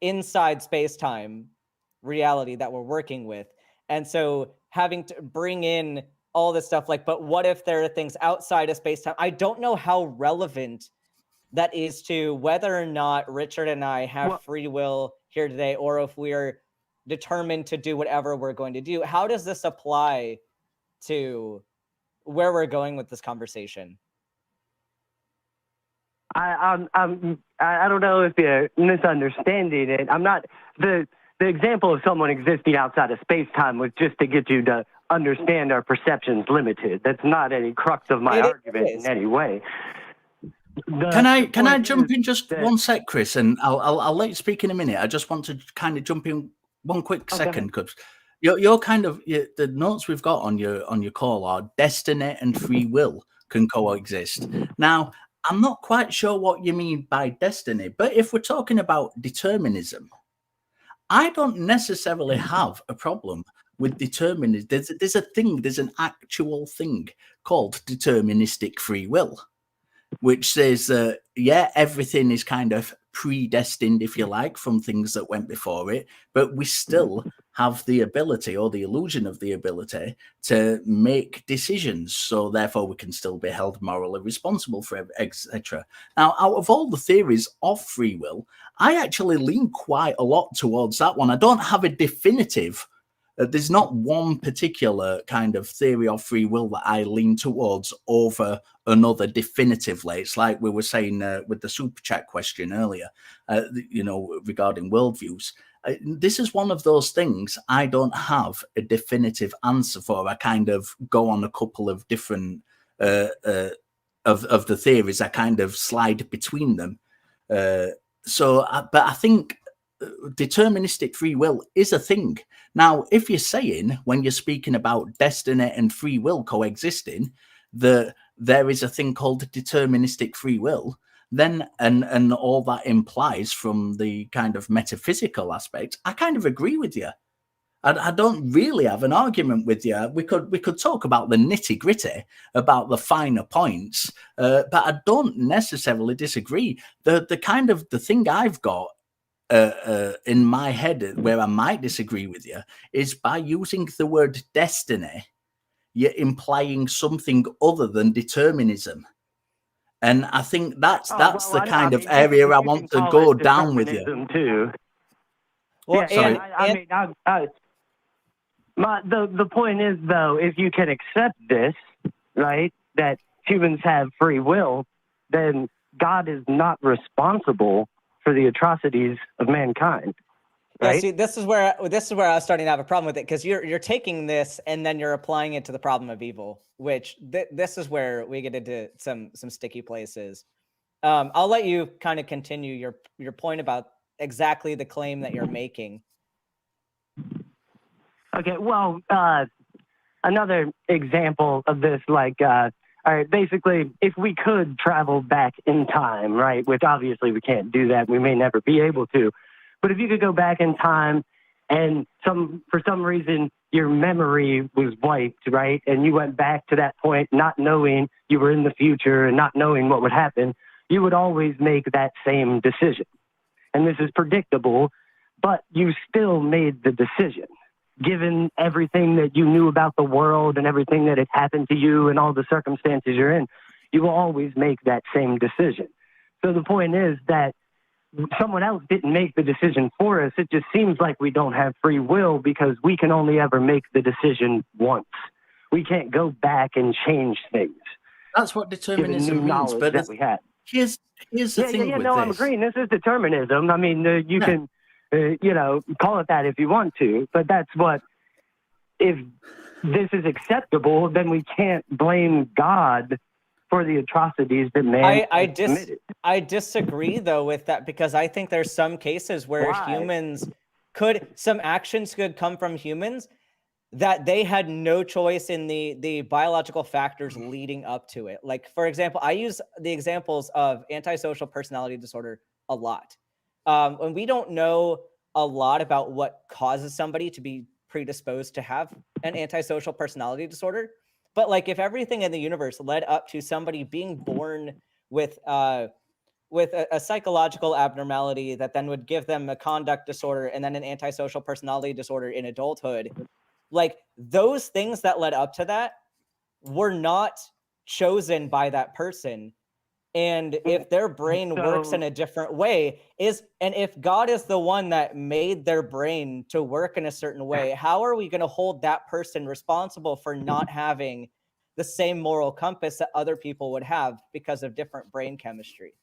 inside space-time reality that we're working with. And so having to bring in all this stuff, like, but what if there are things outside of space-time? I don't know how relevant that is to whether or not Richard and I have free will here today, or if we're determined to do whatever we're going to do. How does this apply to where we're going with this conversation? I don't know if you're misunderstanding it. I'm not the example of someone existing outside of space time was just to get you to understand our perceptions limited. That's not any crux of my argument in any way. Can I jump in just one sec, Chris, and I'll let you speak in a minute. I just want to kind of jump in one quick second because you're kind of the notes we've got on your call are destiny and free will can coexist. Now, I'm not quite sure what you mean by destiny, but if we're talking about determinism, I don't necessarily have a problem with determinism. There's an actual thing called deterministic free will, which says that, everything is kind of predestined, if you like, from things that went before it, but we still have the ability or the illusion of the ability to make decisions. So therefore we can still be held morally responsible for etc. Now, out of all the theories of free will, I actually lean quite a lot towards that one. I don't have a definitive there's not one particular kind of theory of free will that I lean towards over another definitively. It's like we were saying with the super chat question earlier, regarding worldviews. This is one of those things I don't have a definitive answer for. I kind of go on a couple of different of the theories. I kind of slide between them. But I think deterministic free will is a thing. Now, if you're saying, when you're speaking about destiny and free will coexisting, that there is a thing called deterministic free will, then and all that implies from the kind of metaphysical aspect, I kind of agree with you. I don't really have an argument with you. We could talk about the nitty gritty, about the finer points, but I don't necessarily disagree. The kind of the thing I've got in my head where I might disagree with you is by using the word destiny, you're implying something other than determinism. And I think that's the kind of area I want to go down with you. Too. Well, the point is, though, if you can accept this, right, that humans have free will, then God is not responsible for the atrocities of mankind. Right? Yeah, see, this is where I was starting to have a problem with it, because you're taking this and then you're applying it to the problem of evil, which this is where we get into some sticky places. I'll let you kind of continue your point about exactly the claim that you're making. Okay, well, another example of this, like, all right, basically, if we could travel back in time, right, which obviously we can't do that, we may never be able to, but if you could go back in time and for some reason your memory was wiped, right, and you went back to that point not knowing you were in the future and not knowing what would happen, you would always make that same decision. And this is predictable, but you still made the decision. Given everything that you knew about the world and everything that had happened to you and all the circumstances you're in, you will always make that same decision. So the point is that someone else didn't make the decision for us. It just seems like we don't have free will because we can only ever make the decision once. We can't go back and change things. That's what determinism means. But that we have. Here's the thing with this. I'm agreeing. This is determinism. I mean, you can, call it that if you want to, but that's what, if this is acceptable, then we can't blame God for the atrocities that man committed. I disagree, though, with that, because I think there's some cases where some actions could come from humans that they had no choice in the biological factors leading up to it. Like, for example, I use the examples of antisocial personality disorder a lot. And we don't know a lot about what causes somebody to be predisposed to have an antisocial personality disorder. But like, if everything in the universe led up to somebody being born with a psychological abnormality that then would give them a conduct disorder and then an antisocial personality disorder in adulthood, like those things that led up to that were not chosen by that person. And if their brain works in a different way, and if God is the one that made their brain to work in a certain way, how are we going to hold that person responsible for not having the same moral compass that other people would have because of different brain chemistry?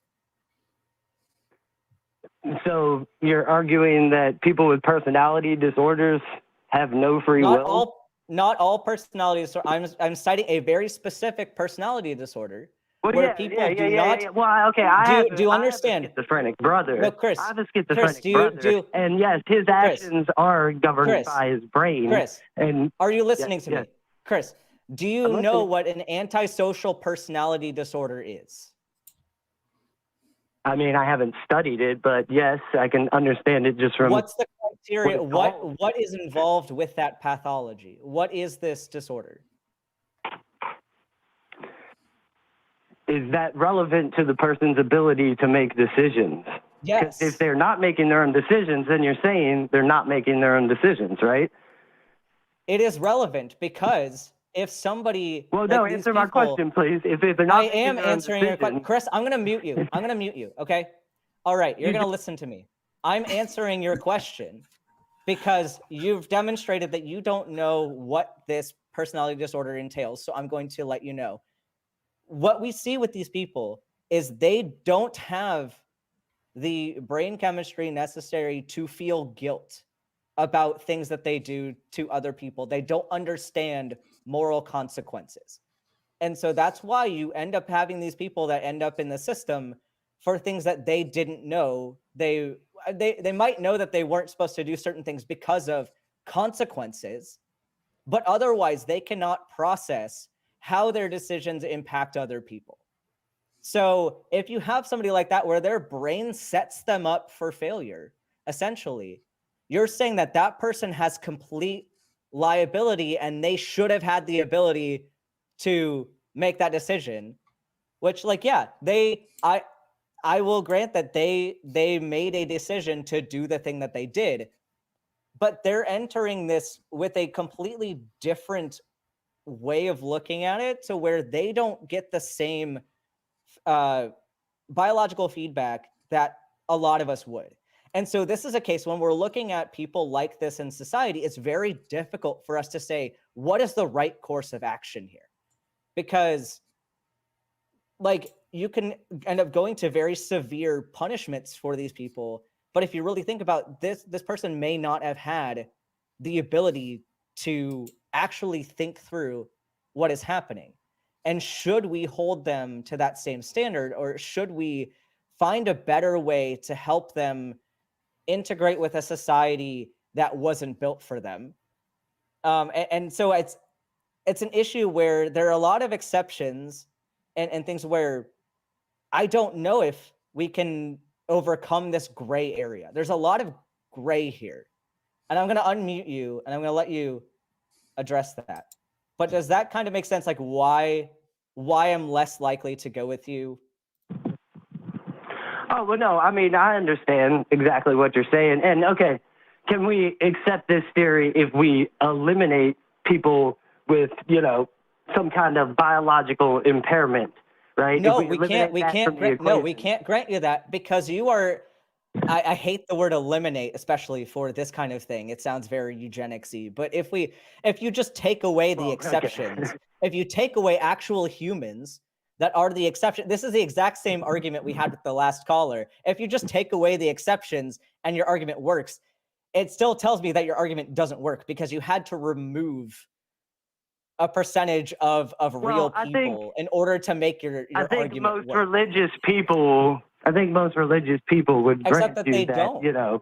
So you're arguing that people with personality disorders have no free will? Not all personality disorders. I'm citing a very specific personality disorder. Where people do not. Well, okay, do you understand? I have a schizophrenic brother. No, Chris. I have a schizophrenic brother. And yes, his actions are governed by his brain. Chris, and are you listening to me? Chris, do you know what an antisocial personality disorder is? I mean, I haven't studied it, but yes, I can understand it just from. What's the criteria? What is involved with that pathology? What is this disorder? Is that relevant to the person's ability to make decisions? Yes. If they're not making their own decisions, then you're saying they're not making their own decisions, right? It is relevant because if somebody... Well, no, answer my question, please. If they're not... I am answering your question. Chris, I'm going to mute you. I'm going to mute you, okay? All right, you're going to listen to me. I'm answering your question because you've demonstrated that you don't know what this personality disorder entails, so I'm going to let you know. What we see with these people is they don't have the brain chemistry necessary to feel guilt about things that they do to other people. They don't understand moral consequences. And so that's why you end up having these people that end up in the system for things that they didn't know. They might know that they weren't supposed to do certain things because of consequences, but otherwise they cannot process how their decisions impact other people. So if you have somebody like that where their brain sets them up for failure, essentially, you're saying that that person has complete liability and they should have had the ability to make that decision, which, like, yeah, I will grant that they made a decision to do the thing that they did, but they're entering this with a completely different way of looking at it, to where they don't get the same biological feedback that a lot of us would. And so this is a case when we're looking at people like this in society, it's very difficult for us to say, what is the right course of action here? Because, like, you can end up going to very severe punishments for these people. But if you really think about this person may not have had the ability to actually think through what is happening. And should we hold them to that same standard, or should we find a better way to help them integrate with a society that wasn't built for them? And so it's an issue where there are a lot of exceptions and things where I don't know if we can overcome this gray area. There's a lot of gray here. And I'm going to unmute you and I'm going to let you address that. But does that kind of make sense? Like why I'm less likely to go with you? Oh, well, no, I mean, I understand exactly what you're saying. And okay, can we accept this theory if we eliminate people with, you know, some kind of biological impairment, right? No, If we can't. We can't. No, we can't grant you that because you are. I hate the word eliminate, especially for this kind of thing. It sounds very eugenics-y. But if you just take away the exceptions, if you take away actual humans that are the exception, this is the exact same argument we had with the last caller. If you just take away the exceptions and your argument works, it still tells me that your argument doesn't work because you had to remove a percentage of real people in order to make your argument most work. I think most religious people would Except grant that you they that, don't. you know.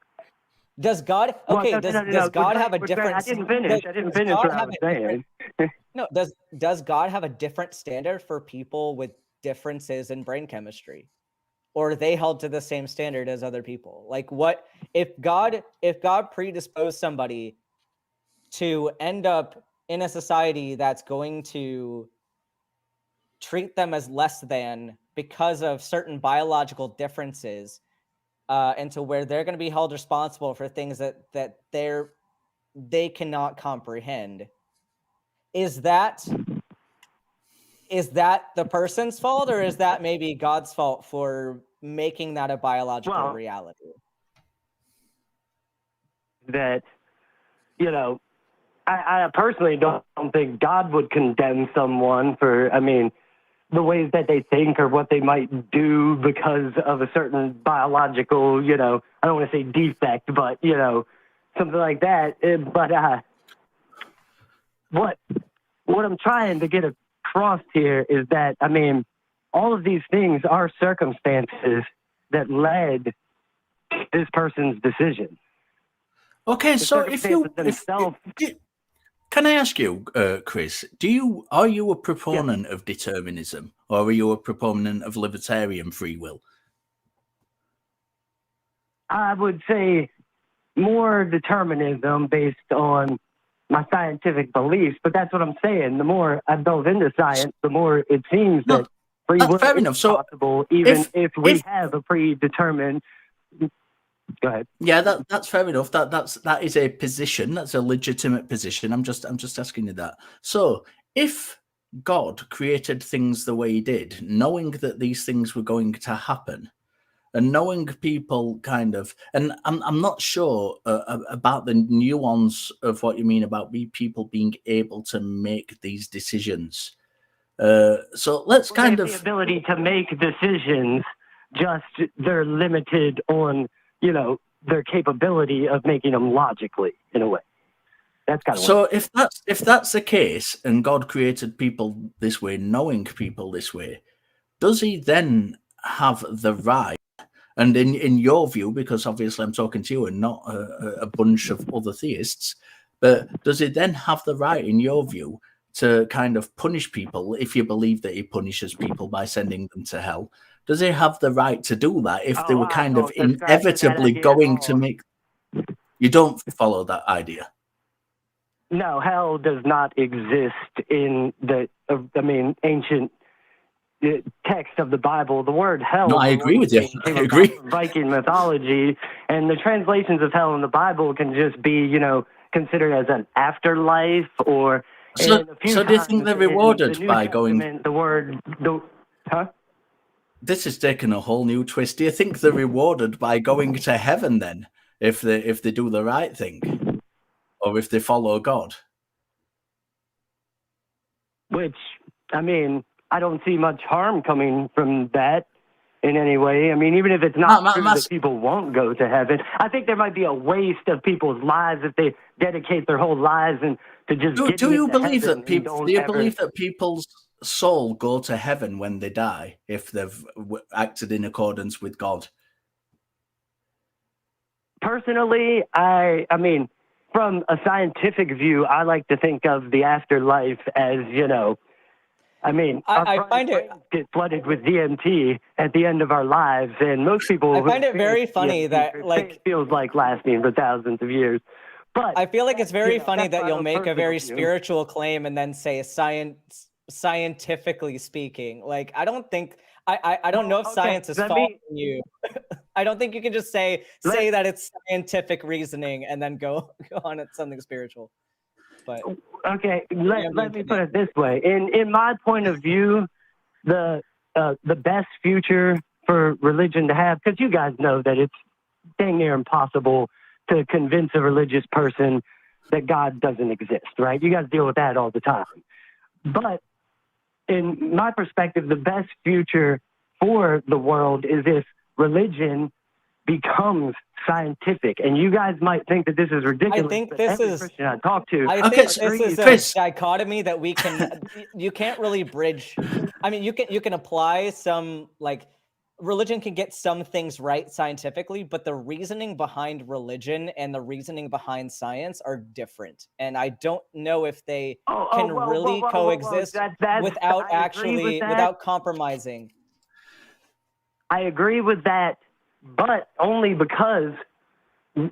Does God? Okay. Does God have a different? I didn't finish what I was saying. No. Does God have a different standard for people with differences in brain chemistry, or are they held to the same standard as other people? Like, what if God predisposed somebody to end up in a society that's going to treat them as less than because of certain biological differences, and to where they're going to be held responsible for things that they cannot comprehend? Is that the person's fault, or is that maybe God's fault for making that a biological reality? That, you know, I personally don't think God would condemn someone for, I mean, the ways that they think or what they might do because of a certain biological, you know, I don't want to say defect, but, you know, something like that. But what I'm trying to get across here is that, I mean, all of these things are circumstances that led to this person's decision. Okay, so if can I ask you, Chris, are you a proponent of determinism, or are you a proponent of libertarian free will? I would say more determinism based on my scientific beliefs, but that's what I'm saying. The more I delve into science, the more it seems that free will is possible, even if we have a predetermined. Go ahead. Yeah, that's fair enough. That is a position. That's a legitimate position. I'm just asking you that. So, if God created things the way He did, knowing that these things were going to happen, and knowing people kind of, and I'm not sure about the nuance of what you mean about people being able to make these decisions. So let's kind of the ability to make decisions. Just they're limited on, you know, their capability of making them logically, in a way. That's kind of so. If that's the case, and God created people this way, knowing people this way, does He then have the right? And in your view, because obviously I'm talking to you and not a bunch of other theists, but does He then have the right, in your view, to kind of punish people if you believe that He punishes people by sending them to hell? Does He have the right to do that if they were kind of inevitably going to make... You don't follow that idea? No, hell does not exist in the, ancient text of the Bible. The word hell... No, I agree with you. I agree. Viking mythology, and the translations of hell in the Bible can just be, you know, considered as an afterlife, or... So do you think they're rewarded by going... Huh? This is taking a whole new twist. Do you think they're rewarded by going to heaven then, if they do the right thing, or if they follow God? Which, I mean, I don't see much harm coming from that in any way. I mean, even if it's not true that people won't go to heaven, I think there might be a waste of people's lives if they dedicate their whole lives and to just. Do you believe that people? Do you believe that people's soul go to heaven when they die if they've acted in accordance with God? Personally, I mean, from a scientific view, I like to think of the afterlife as, I find it get flooded with DMT at the end of our lives, and most people. I find it very funny that it feels like lasting for thousands of years. But I feel like it's very funny that that's you'll make a very view. spiritual claim and then say scientifically speaking. Like, I don't think I don't know if science is following you. I don't think you can just say that it's scientific reasoning and then go on at something spiritual. But okay, let me put it this way. In my point of view, the best future for religion to have, because you guys know that it's dang near impossible to convince a religious person that God doesn't exist, right? You guys deal with that all the time. But in my perspective, the best future for the world is if religion becomes scientific. And you guys might think that this is ridiculous. I think this is Christian I talk to. I think this is a dichotomy that we can. You can't really bridge. I mean, you can apply some, like, religion can get some things right scientifically, but the reasoning behind religion and the reasoning behind science are different. And I don't know if they can really coexist without compromising. I agree with that, but only because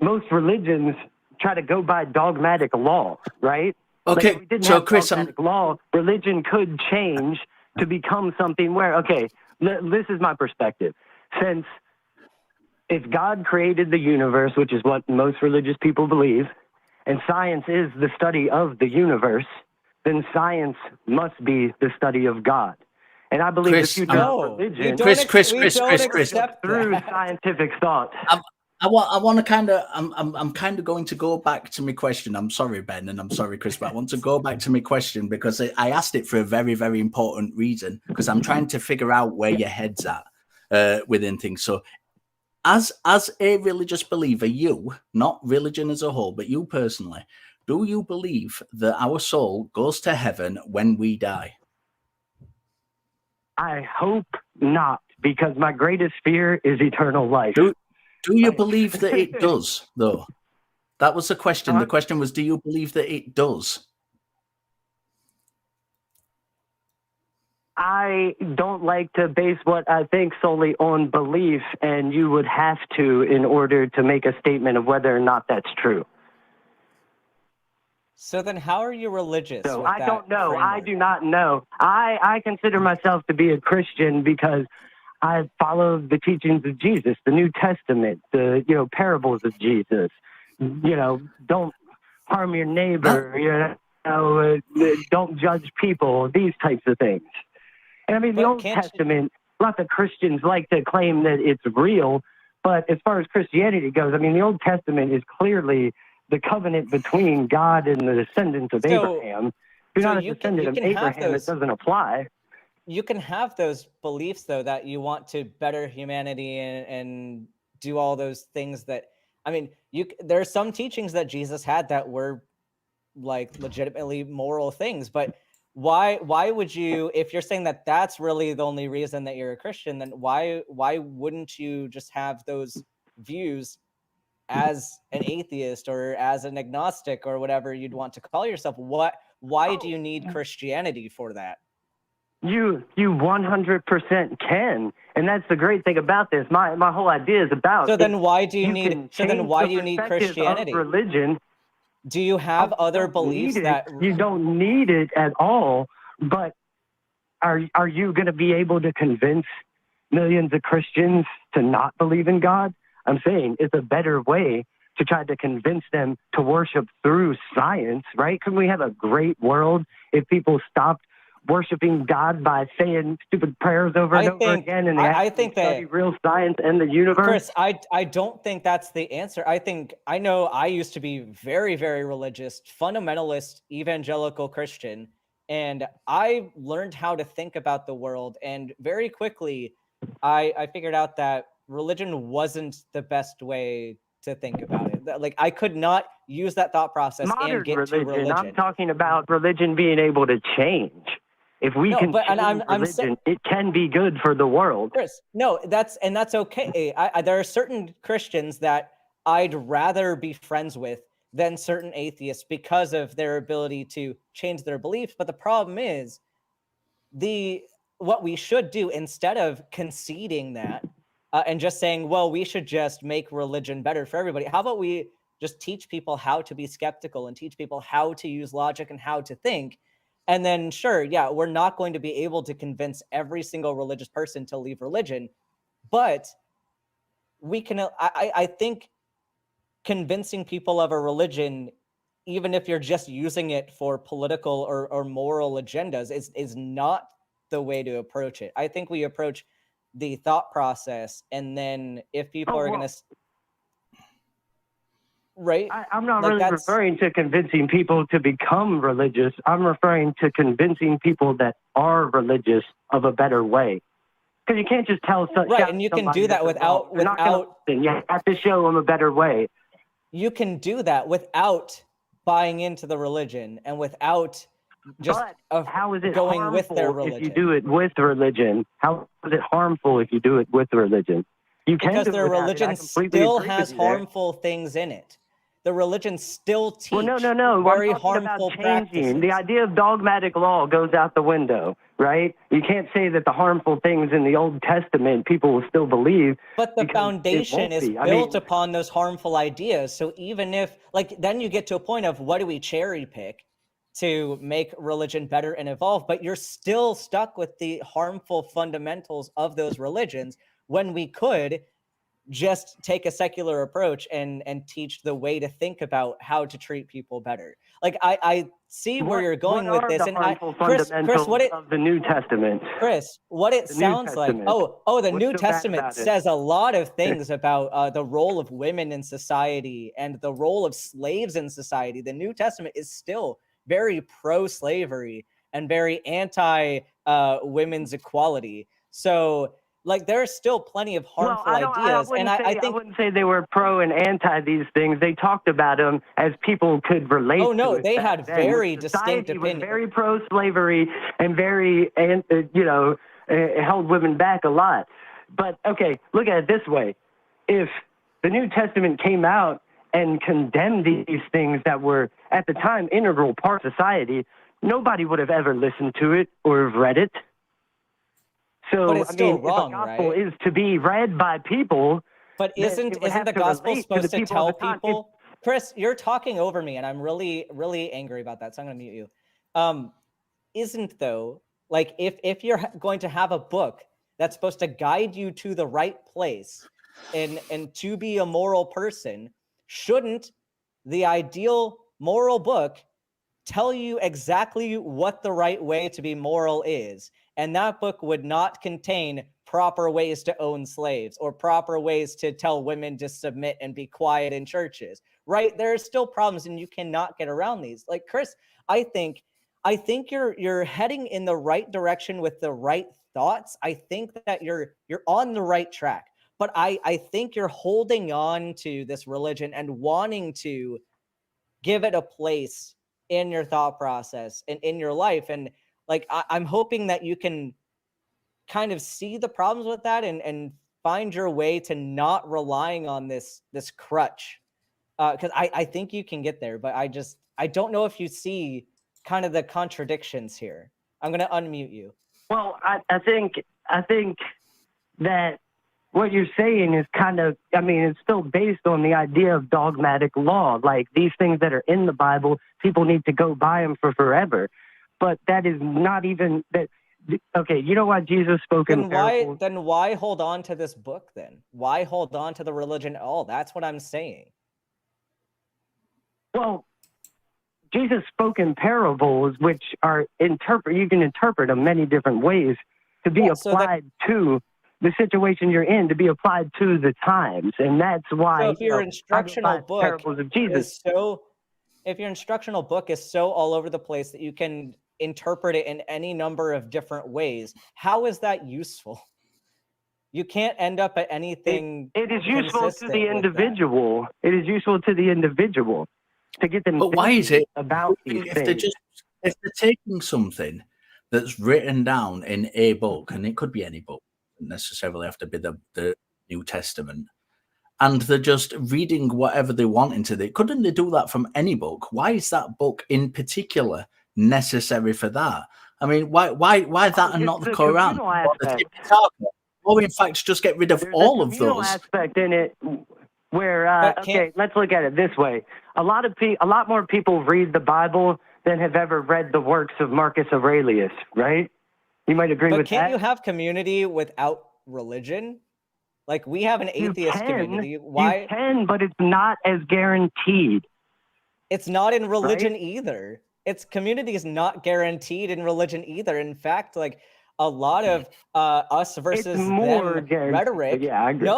most religions try to go by dogmatic law, right? Okay, if we didn't so have Chris, dogmatic law, religion could change to become something where, okay, this is my perspective. Since if God created the universe, which is what most religious people believe, and science is the study of the universe, then science must be the study of God. And I believe Chris, the future of religion Chris, through scientific thought. I want to kind of, I'm kind of going to go back to my question. I'm sorry, Ben, and I'm sorry, Chris, but I want to go back to my question because I asked it for a very, very important reason, because I'm trying to figure out where your head's at within things. So as a religious believer, you, not religion as a whole, but you personally, do you believe that our soul goes to heaven when we die? I hope not, because my greatest fear is eternal life. Do you believe that it does, though? That was the question. The question was, do you believe that it does? I don't like to base what I think solely on belief, and you would have to in order to make a statement of whether or not that's true. So then how are you religious? So I don't know. Framework? I do not know. I consider myself to be a Christian because I follow the teachings of Jesus, the New Testament, the parables of Jesus. Don't harm your neighbor. Don't judge people. These types of things. And I mean, the Old Testament. Lots of Christians like to claim that it's real, but as far as Christianity goes, I mean, the Old Testament is clearly the covenant between God and the descendants of Abraham. If you're not a descendant of Abraham, it doesn't apply. You can have those beliefs, though, that you want to better humanity and do all those things that, I mean, there are some teachings that Jesus had that were like legitimately moral things, but why would you, if you're saying that that's really the only reason that you're a Christian, then why wouldn't you just have those views as an atheist or as an agnostic or whatever you'd want to call yourself? Why do you need Christianity for that? You 100% can, and that's the great thing about this. My whole idea is about. So then why do you need Christianity? Religion. Do you have other beliefs that you don't need it at all? But are you going to be able to convince millions of Christians to not believe in God? I'm saying it's a better way to try to convince them to worship through science, right? Couldn't we have a great world if people stopped worshiping God by saying stupid prayers over and over again, and I think study real science and the universe? Chris, I don't think that's the answer. I know I used to be very, very religious, fundamentalist, evangelical Christian, and I learned how to think about the world, and very quickly I figured out that religion wasn't the best way to think about it. Like, I could not use that thought process and get to religion. I'm talking about religion being able to change. If we can change religion, it can be good for the world. Chris, no, that's okay. There are certain Christians that I'd rather be friends with than certain atheists because of their ability to change their beliefs. But the problem is what we should do, instead of conceding that and just saying, well, we should just make religion better for everybody, how about we just teach people how to be skeptical and teach people how to use logic and how to think? And then, sure, yeah, we're not going to be able to convince every single religious person to leave religion, but we can, I think convincing people of a religion, even if you're just using it for political or moral agendas, is not the way to approach it. I think we approach the thought process, and then if people are going to... Right? I'm not really referring to convincing people to become religious. I'm referring to convincing people that are religious of a better way. Because you can't just tell... Right, and you can do that without... You have to show them a better way. You can do that without buying into the religion and without just how is it going with their religion. If you do it with religion? How is it harmful if you do it with religion? You can, because their religion still has harmful things in it. The religion still teaches very harmful practices. The idea of dogmatic law goes out the window, right? You can't say that the harmful things in the Old Testament people will still believe. But the foundation is built upon those harmful ideas. So even if, then you get to a point of what do we cherry pick to make religion better and evolve, but you're still stuck with the harmful fundamentals of those religions, when we could just take a secular approach and teach the way to think about how to treat people better. I see where you're going with this, and Chris, what it of the New Testament, Chris, what it sounds like. The New Testament says a lot of things about the role of women in society and the role of slaves in society. The New Testament is still very pro-slavery and very anti women's equality. So there are still plenty of harmful ideas. I think I wouldn't say they were pro and anti these things. They talked about them as people could relate. Oh no, to they had very distinct opinions. Was very pro-slavery and very, held women back a lot. But okay, look at it this way: if the New Testament came out and condemned these things that were at the time integral part of society, nobody would have ever listened to it or have read it. So, but it's still wrong, if the gospel right? is to be read by people. But isn't the gospel supposed to tell people? Chris, you're talking over me, and I'm really, really angry about that. So I'm going to mute you. Isn't though, if you're going to have a book that's supposed to guide you to the right place and to be a moral person, shouldn't the ideal moral book tell you exactly what the right way to be moral is? And that book would not contain proper ways to own slaves or proper ways to tell women to submit and be quiet in churches, right? There are still problems, and you cannot get around these. Chris, I think you're heading in the right direction with the right thoughts. I think that you're on the right track, but I think you're holding on to this religion and wanting to give it a place in your thought process and in your life. And I'm hoping that you can kind of see the problems with that and find your way to not relying on this crutch. Because I think you can get there, but I don't know if you see kind of the contradictions here. I'm going to unmute you. Well, I think that what you're saying is kind of, it's still based on the idea of dogmatic law. These things that are in the Bible, people need to go buy them for forever. But that is not even that. Okay, you know why Jesus spoke in parables? Then why hold on to this book then? Why hold on to the religion at all? That's what I'm saying. Well, Jesus spoke in parables, which are you can interpret them many different ways to be applied to the situation you're in, to be applied to the times. And that's why if your instructional book is so all over the place that you can interpret it in any number of different ways, how is that useful? You can't end up at anything. It is useful to the individual. It is useful to the individual to get them. But why is it about these things? If they're taking something that's written down in a book, and it could be any book, it doesn't necessarily have to be the New Testament, and they're just reading whatever they want into it. Couldn't they do that from any book? Why is that book in particular necessary for that? I mean, why that and not the Quran or the Tipitaka? Or in fact, just get rid of all of those. Aspect in it where okay, let's look at it this way: a lot more people read the Bible than have ever read the works of Marcus Aurelius, right? You might agree with that. But can't you have community without religion? Like, we have an atheist community. Why? You can, but it's not as guaranteed. It's not in religion either. Its community is not guaranteed in religion either. In fact, like, a lot of us versus them rhetoric. Yeah, I agree.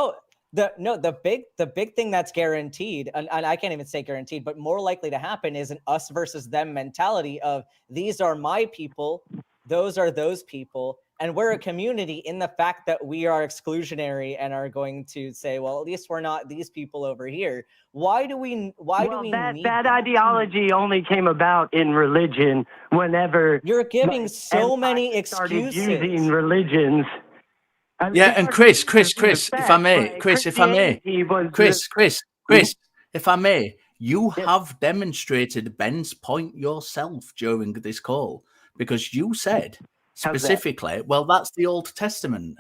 The big thing that's guaranteed, and I can't even say guaranteed, but more likely to happen is an us versus them mentality of these are my people, those are those people, and we're a community in the fact that we are exclusionary and are going to say, well, at least we're not these people over here. Why do we need that ideology only came about in religion whenever you're giving so many excuses. Using religions. Yeah, and Chris, if I may, if I may, you have demonstrated Ben's point yourself during this call, because you said specifically, well, that's the Old Testament.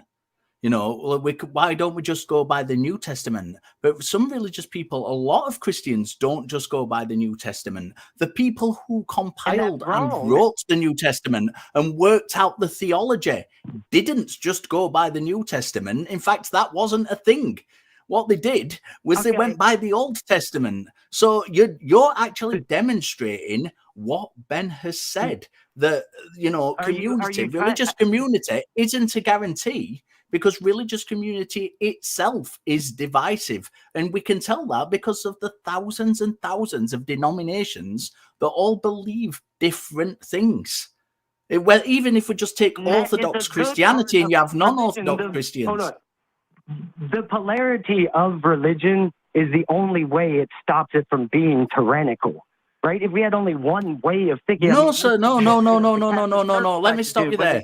You know, why don't we just go by the New Testament? But some religious people, a lot of Christians, don't just go by the New Testament. The people who compiled and wrote the New Testament and worked out the theology didn't just go by the New Testament. In fact, that wasn't a thing. What they did was they went by the Old Testament. So you're actually demonstrating what Ben has said, that, you know, religious community isn't a guarantee, because religious community itself is divisive. And we can tell that because of the thousands and thousands of denominations that all believe different things. Well, even if we just take Orthodox Christianity and you have non-Orthodox Christians. The polarity of religion is the only way it stops it from being tyrannical, right? If we had only one way of thinking... No, sir, no. Let me stop you there.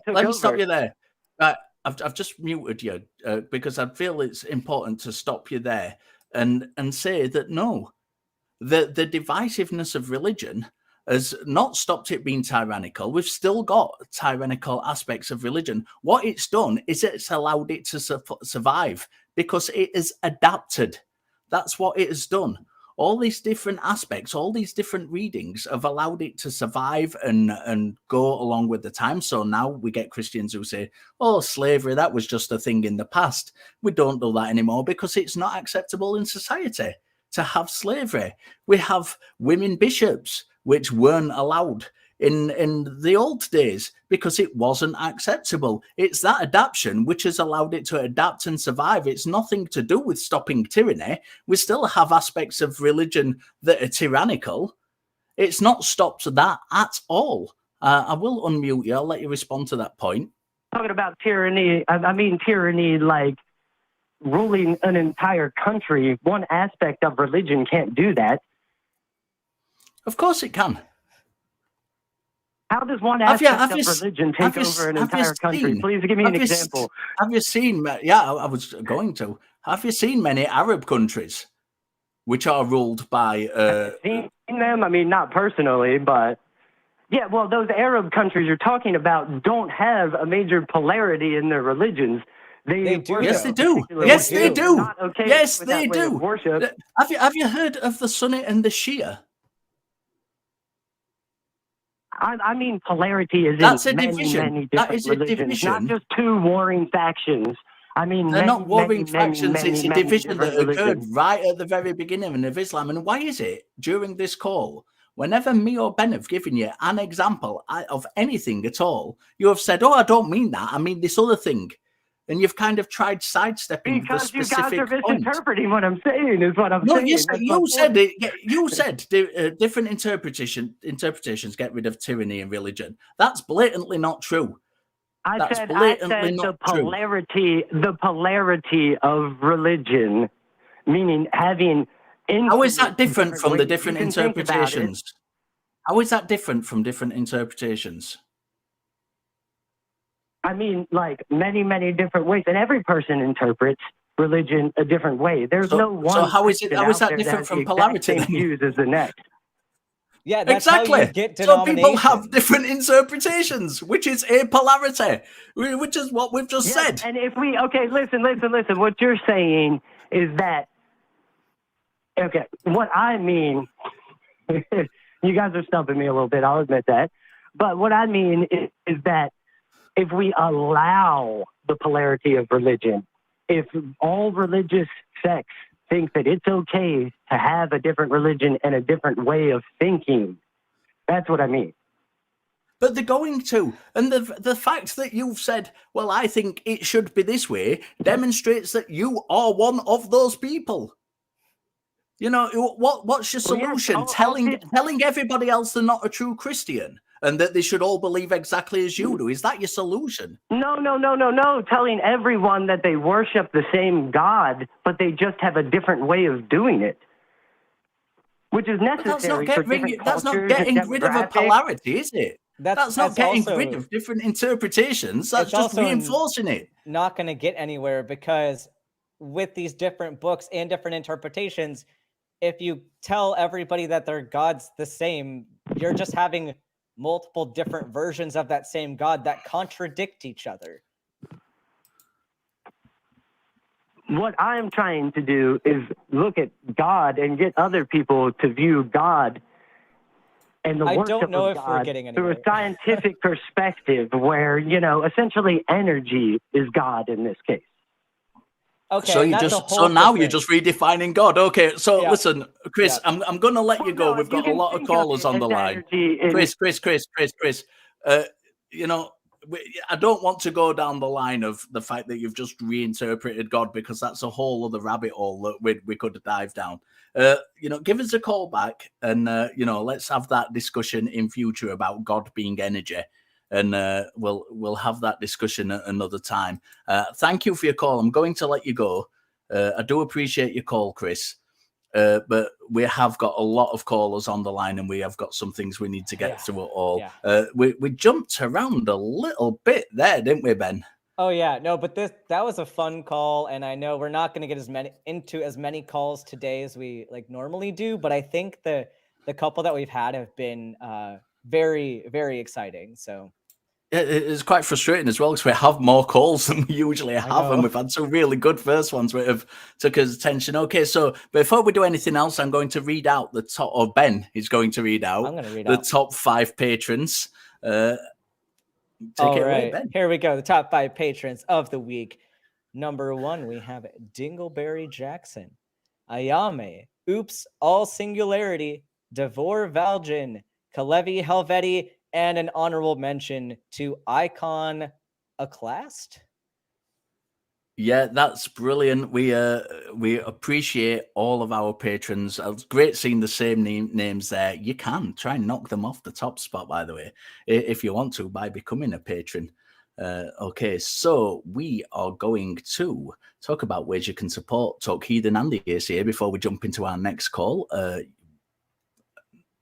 Right. I've just muted you because I feel it's important to stop you there and say that no, the divisiveness of religion has not stopped it being tyrannical. We've still got tyrannical aspects of religion. What it's done is it's allowed it to survive because it has adapted. That's what it has done. All these different aspects, all these different readings have allowed it to survive and go along with the time. So now we get Christians who say, oh, slavery, that was just a thing in the past. We don't do that anymore because it's not acceptable in society to have slavery. We have women bishops, which weren't allowed in the old days because it wasn't acceptable. It's that adaptation which has allowed it to adapt and survive. It's nothing to do with stopping tyranny. We still have aspects of religion that are tyrannical. It's not stopped that at all. I will unmute you. I'll let you respond to that point. Talking about tyranny, I mean tyranny like ruling an entire country. One aspect of religion can't do that. Of course it can. How does one aspect of religion take over an entire country? Please give me an example. Have you seen, I was going to, have you seen many Arab countries which are ruled by... I've seen them, I mean, not personally, but... Yeah, well, those Arab countries you're talking about don't have a major polarity in their religions. They do. Yes, they do. Yes, they do. Yes, they do. Have you heard of the Sunni and the Shia? I mean, polarity is in many different religions, not just two warring factions. I mean, they're not warring factions. It's a division that occurred right at the very beginning of Islam. And why is it during this call, whenever me or Ben have given you an example of anything at all, you have said, "Oh, I don't mean that. I mean this other thing." And you've kind of tried sidestepping the specific you guys are misinterpreting what I'm saying. Is what I'm saying. You said it. You said different interpretations get rid of tyranny in religion. That's blatantly not true. I said the polarity of religion, meaning having. How is that different from the different interpretations? How is that different from different interpretations? I mean, like many, many different ways, and every person interprets religion a different way. There's no one. So how is it? Christian How is out that there different has from the exact polarity? same Then? views as the next. Yeah, that's how Exactly. you get So people have denominations. different interpretations, which is a polarity, which is what we've just Yes, said. and if we listen. What you're saying is that what I mean. You guys are stumping me a little bit. I'll admit that. But what I mean is that if we allow the polarity of religion, if all religious sects think that it's okay to have a different religion and a different way of thinking, that's what I mean. But they're going to. And the fact that you've said, well, I think it should be this way, demonstrates that you are one of those people. You know, what's your solution? Well, yes, telling everybody else they're not a true Christian and that they should all believe exactly as you do. Is that your solution? No. Telling everyone that they worship the same God, but they just have a different way of doing it, which is necessary for different cultures. That's not getting rid of a polarity, is it? That's not getting rid of different interpretations. That's just reinforcing it. Not going to get anywhere, because with these different books and different interpretations, if you tell everybody that their God's the same, you're just having multiple different versions of that same God that contradict each other. What I'm trying to do is look at God and get other people to view God and the worship of God through a scientific perspective where, essentially energy is God in this case. Okay, so you're just redefining God. Okay, so listen, Chris, Yeah. I'm going to let you go. We've got a lot of callers on the line. Chris. I don't want to go down the line of the fact that you've just reinterpreted God, because that's a whole other rabbit hole that we could dive down. Give us a call back and let's have that discussion in future about God being energy. And we'll have that discussion at another time. Thank you for your call. I'm going to let you go. I do appreciate your call, Chris. But we have got a lot of callers on the line, and we have got some things we need to get through it all. Yeah. We jumped around a little bit there, didn't we, Ben? Oh yeah, no, but that was a fun call, and I know we're not going to get into as many calls today as we normally do, but I think the couple that we've had have been very, very exciting. So it's quite frustrating as well, because we have more calls than we usually have, and we've had some really good first ones that have took us attention. Okay, so before we do anything else, I'm going to read out the top, or Ben is going to read out the top 5 patrons. Take it away, Ben. Here we go. The top 5 patrons of the week. Number 1, we have Dingleberry Jackson, Ayame, Oops, All Singularity, Devor Valgin, Kalevi Helveti, and an honorable mention to Icon Aclast. Yeah, that's brilliant. We appreciate all of our patrons. It's great seeing the same names there. You can try and knock them off the top spot, by the way, if you want to, by becoming a patron. Okay, so we are going to talk about ways you can support Talk Heathen and the ACA before we jump into our next call.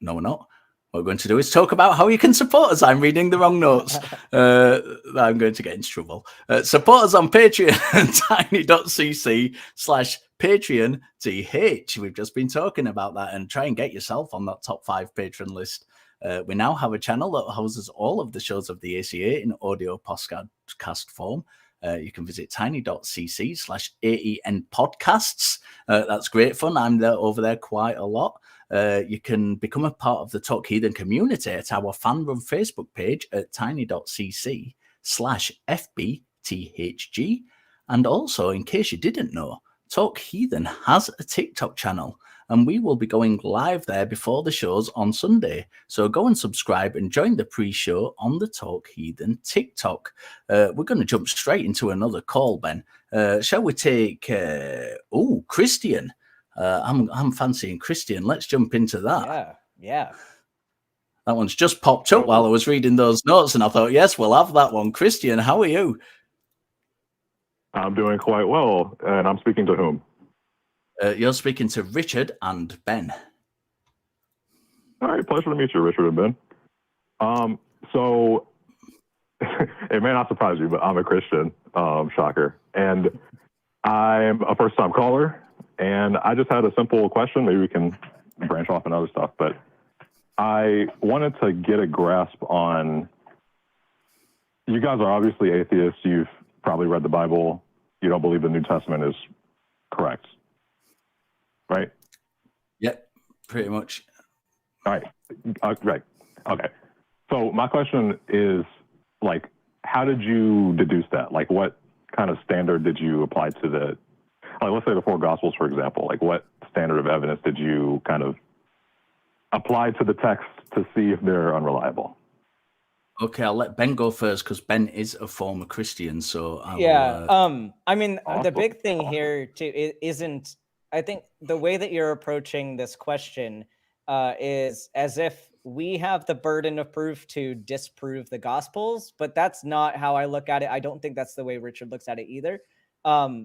No, we're not. What we're going to do is talk about how you can support us. I'm reading the wrong notes. I'm going to get into trouble. Support us on Patreon, tiny.cc/PatreonTH. We've just been talking about that, and try and get yourself on that top 5 patron list. We now have a channel that houses all of the shows of the ACA in audio podcast form. You can visit tiny.cc/AEN podcasts. That's great fun. I'm over there quite a lot. You can become a part of the Talk Heathen community at our fan-run Facebook page at tiny.cc/FBTHG. And also, in case you didn't know, Talk Heathen has a TikTok channel, and we will be going live there before the shows on Sunday. So go and subscribe and join the pre-show on the Talk Heathen TikTok. We're going to jump straight into another call, Ben. Shall we take... Christian. I'm fancying Christian. Let's jump into that. Yeah. That one's just popped up while I was reading those notes, and I thought, yes, we'll have that one. Christian, how are you? I'm doing quite well, and I'm speaking to whom? You're speaking to Richard and Ben. All right, pleasure to meet you, Richard and Ben. So it may not surprise you, but I'm a Christian, shocker. And I'm a first-time caller, and I just had a simple question. Maybe we can branch off and other stuff, but I wanted to get a grasp on, you guys are obviously atheists. You've probably read the Bible. You don't believe the New Testament is correct, right? Yep, pretty much. All right. Right. Okay. So my question is, like, how did you deduce that? Like, what kind of standard did you apply to the, like, let's say the four Gospels, for example? Like, what standard of evidence did you kind of apply to the text to see if they're unreliable? Okay, I'll let Ben go first because Ben is a former Christian. So I I mean, Awesome. the big thing here too isn't. I think the way that you're approaching this question is as if we have the burden of proof to disprove the Gospels, but that's not how I look at it. I don't think that's the way Richard looks at it either.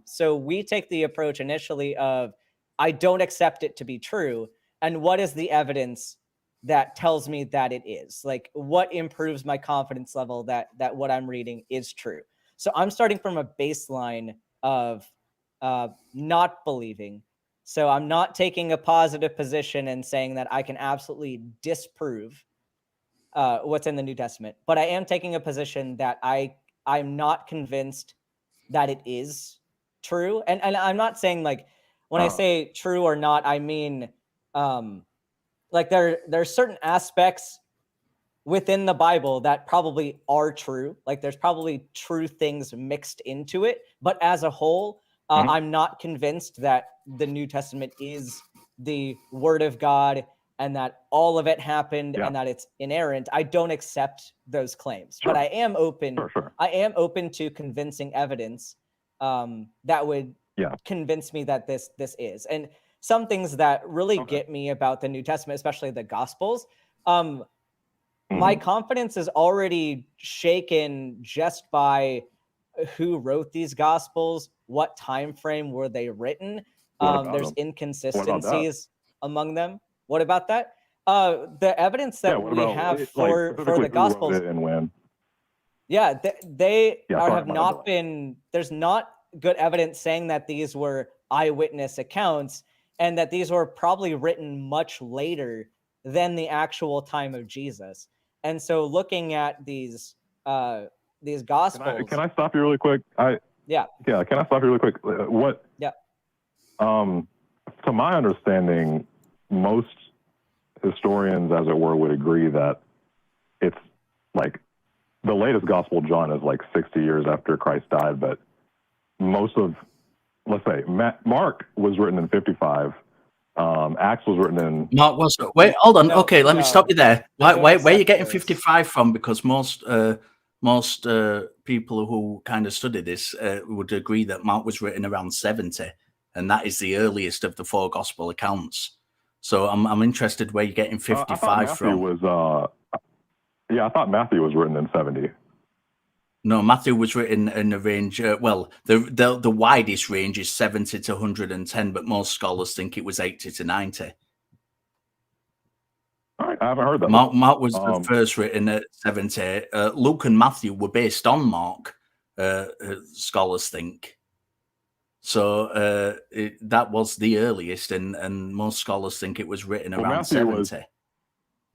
So we take the approach initially of, I don't accept it to be true, and what is the evidence that tells me that it is? Like, what improves my confidence level that what I'm reading is true? So I'm starting from a baseline of not believing. So I'm not taking a positive position and saying that I can absolutely disprove what's in the New Testament, but I am taking a position that I'm not convinced that it is true. And I'm not saying, like, when I say true or not, I mean like there's certain aspects within the Bible that probably are true. Like, there's probably true things mixed into it, but as a whole, I'm not convinced that the New Testament is the Word of God and that all of it happened and that it's inerrant. I don't accept those claims, but I am open. I am open to convincing evidence that would convince me that this is. And some things that really get me about the New Testament, especially the Gospels, my confidence is already shaken just by who wrote these Gospels, what time frame were they written. There's inconsistencies among them. What about that? The evidence that we have for the Gospels, and when? Yeah, they have not been. There's not good evidence saying that these were eyewitness accounts, and that these were probably written much later than the actual time of Jesus. And so, looking at these Gospels, can I stop you really quick? Can I stop you really quick? What? Yeah. To my understanding, most historians, as it were, would agree that it's like the latest Gospel of John is like 60 years after Christ died, but most of, let's say, Mark was written in 55. Acts was written in. Mark was. Wait, hold on. Okay, let me stop you there. Where are you getting 55 from? Because most people who kind of study this would agree that Mark was written around 70, and that is the earliest of the four gospel accounts. So I'm interested where you're getting 55 from. I thought Matthew was written in 70. No, Matthew was written in the range. The widest range is 70 to 110, but most scholars think it was 80 to 90. All right, I haven't heard that. Mark was first written at 70. Luke and Matthew were based on Mark, scholars think. So that was the earliest, and most scholars think it was written around 70.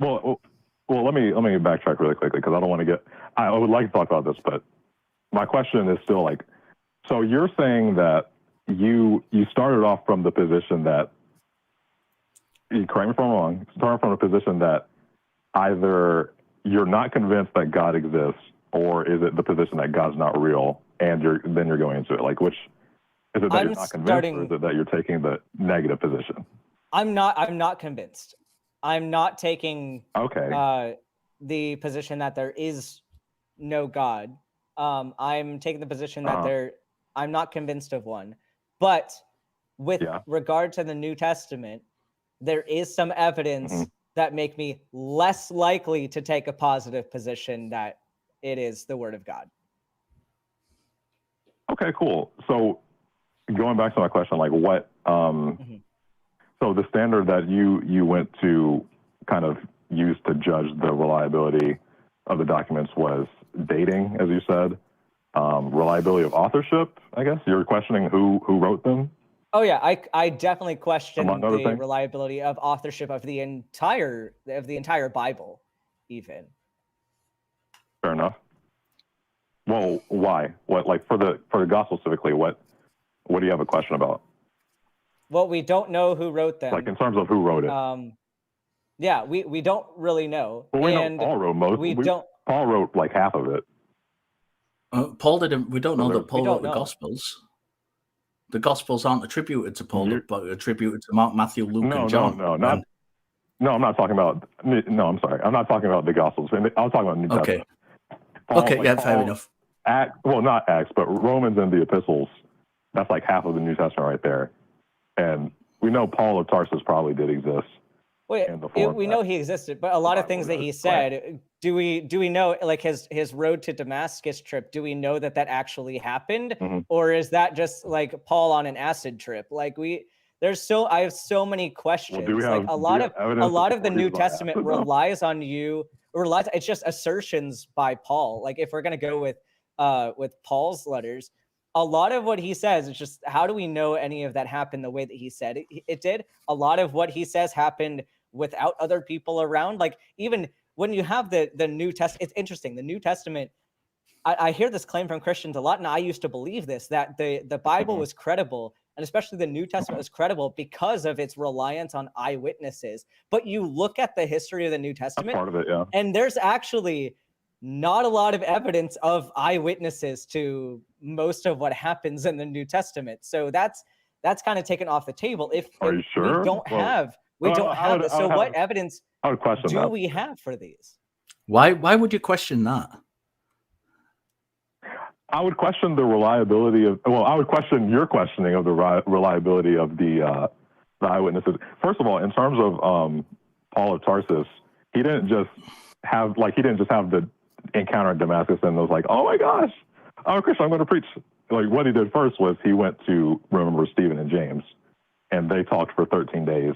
Well, let me backtrack really quickly because I don't want to get. I would like to talk about this, but my question is still like, so you're saying that you started off from the position that, correct me if I'm wrong, starting from a position that either you're not convinced that God exists, or is it the position that God's not real, and then you're going into it? Like, which is it that you're not convinced, or is it that you're taking the negative position? I'm not convinced. I'm not taking the position that there is no God. I'm taking the position that I'm not convinced of one. But with regard to the New Testament, there is some evidence that make me less likely to take a positive position that it is the Word of God. Okay, cool. So going back to my question, like what, so the standard that you went to kind of use to judge the reliability of the documents was dating, as you said. reliability of authorship, I guess. You're questioning who wrote them? Oh yeah, I definitely question Among the other things? reliability of authorship of the entire Bible, even. Fair enough. Well, why? What, like for the gospel specifically, what do you have a question about? Well, we don't know who wrote them. Like in terms of who wrote it. Yeah, we don't really know. Well, we and know Paul wrote most. Paul wrote like half of it. Paul didn't. We don't know that Paul wrote the know. Gospels. The Gospels aren't attributed to Paul, but attributed to Mark, Matthew, Luke, and John. No, I'm not talking about. No, I'm sorry. I'm not talking about the Gospels. I was talking about New Testament. Paul, fair enough. Not Acts, but Romans and the epistles. That's like half of the New Testament right there. And we know Paul of Tarsus probably did exist. We know he existed, but a lot of things that he said, do we know, like his road to Damascus trip, do we know that actually happened? Mm-hmm. Or is that just like Paul on an acid trip? Like I have so many questions. Well, a lot of the New Testament relies on it's just assertions by Paul. Like if we're going to go with Paul's letters, a lot of what he says is just, how do we know any of that happened the way that he said it did? A lot of what he says happened without other people around. Like even when you have the New Testament, it's interesting. The New Testament, I hear this claim from Christians a lot, and I used to believe this, that the Bible was credible, and especially the New Testament was credible because of its reliance on eyewitnesses. But you look at the history of the New Testament, part of it, yeah. And there's actually not a lot of evidence of eyewitnesses to most of what happens in the New Testament. So that's kind of taken off the table. Are you sure? We don't have this. So what evidence do we have for these? Why would you question that? I would question the reliability of. Well, I would question your questioning of the reliability of the eyewitnesses. First of all, in terms of Paul of Tarsus, he didn't just have the encounter in Damascus and was like, oh my gosh, I'm a Christian, I'm going to preach. Like what he did first was he went to remember Stephen and James, and they talked for 13 days,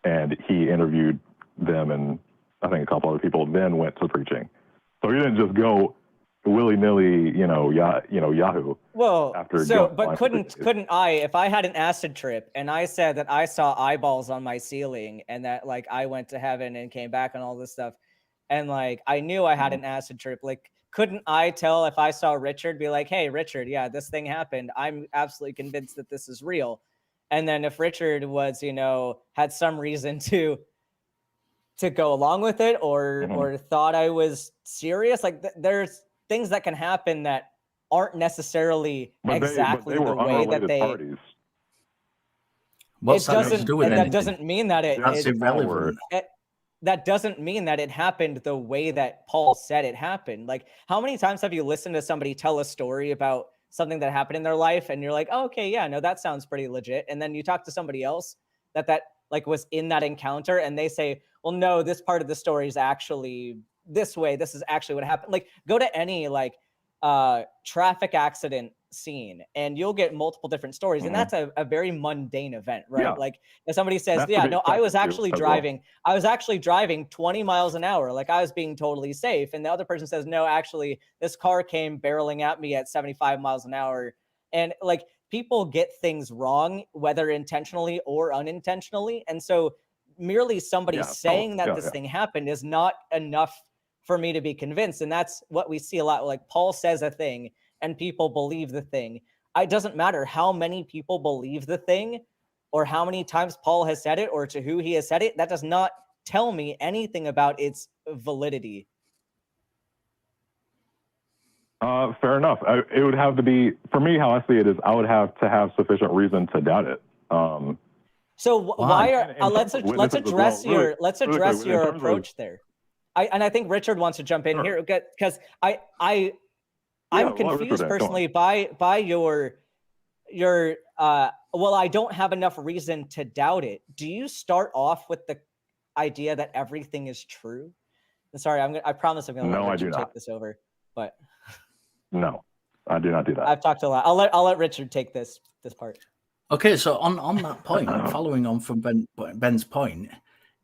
and he interviewed them and I think a couple other people. Then went to preaching. So he didn't just go willy-nilly, Yahoo. Well, but couldn't I, if I had an acid trip and I said that I saw eyeballs on my ceiling and that like I went to heaven and came back and all this stuff, and like I knew I had an acid trip, like couldn't I tell if I saw Richard, be like, hey Richard, yeah, this thing happened, I'm absolutely convinced that this is real. And then if Richard was, had some reason to go along with it or thought I was serious, like there's things that can happen that aren't necessarily exactly the way that they parties. What's that to do with anything? That doesn't mean that that's irrelevant. That doesn't mean that it happened the way that Paul said it happened. Like, how many times have you listened to somebody tell a story about something that happened in their life and you're like, oh, okay, yeah, no, that sounds pretty legit. And then you talk to somebody else that like was in that encounter and they say, well, no, this part of the story is actually this way. This is actually what happened. Like, go to any like traffic accident scene and you'll get multiple different stories. And that's a very mundane event, right? Yeah. Like if somebody says, yeah, no, I was actually driving 20 miles an hour. Like I was being totally safe. And the other person says, no, actually this car came barreling at me at 75 miles an hour. And like people get things wrong, whether intentionally or unintentionally. And so merely somebody saying that this thing happened is not enough for me to be convinced. And that's what we see a lot. Like Paul says a thing and people believe the thing. It doesn't matter how many people believe the thing or how many times Paul has said it or to who he has said it. That does not tell me anything about its validity. Fair enough. It would have to be, for me, how I see it is I would have to have sufficient reason to doubt it. So why are let's address your approach there. I think Richard wants to jump in here because I'm confused personally by your well, I don't have enough reason to doubt it. Do you start off with the idea that everything is true? I'm sorry, I promise I'm going to let Richard take this over, but no, I do not do that. I've talked a lot. I'll let Richard take this part. Okay, so on that point, following on from Ben's point,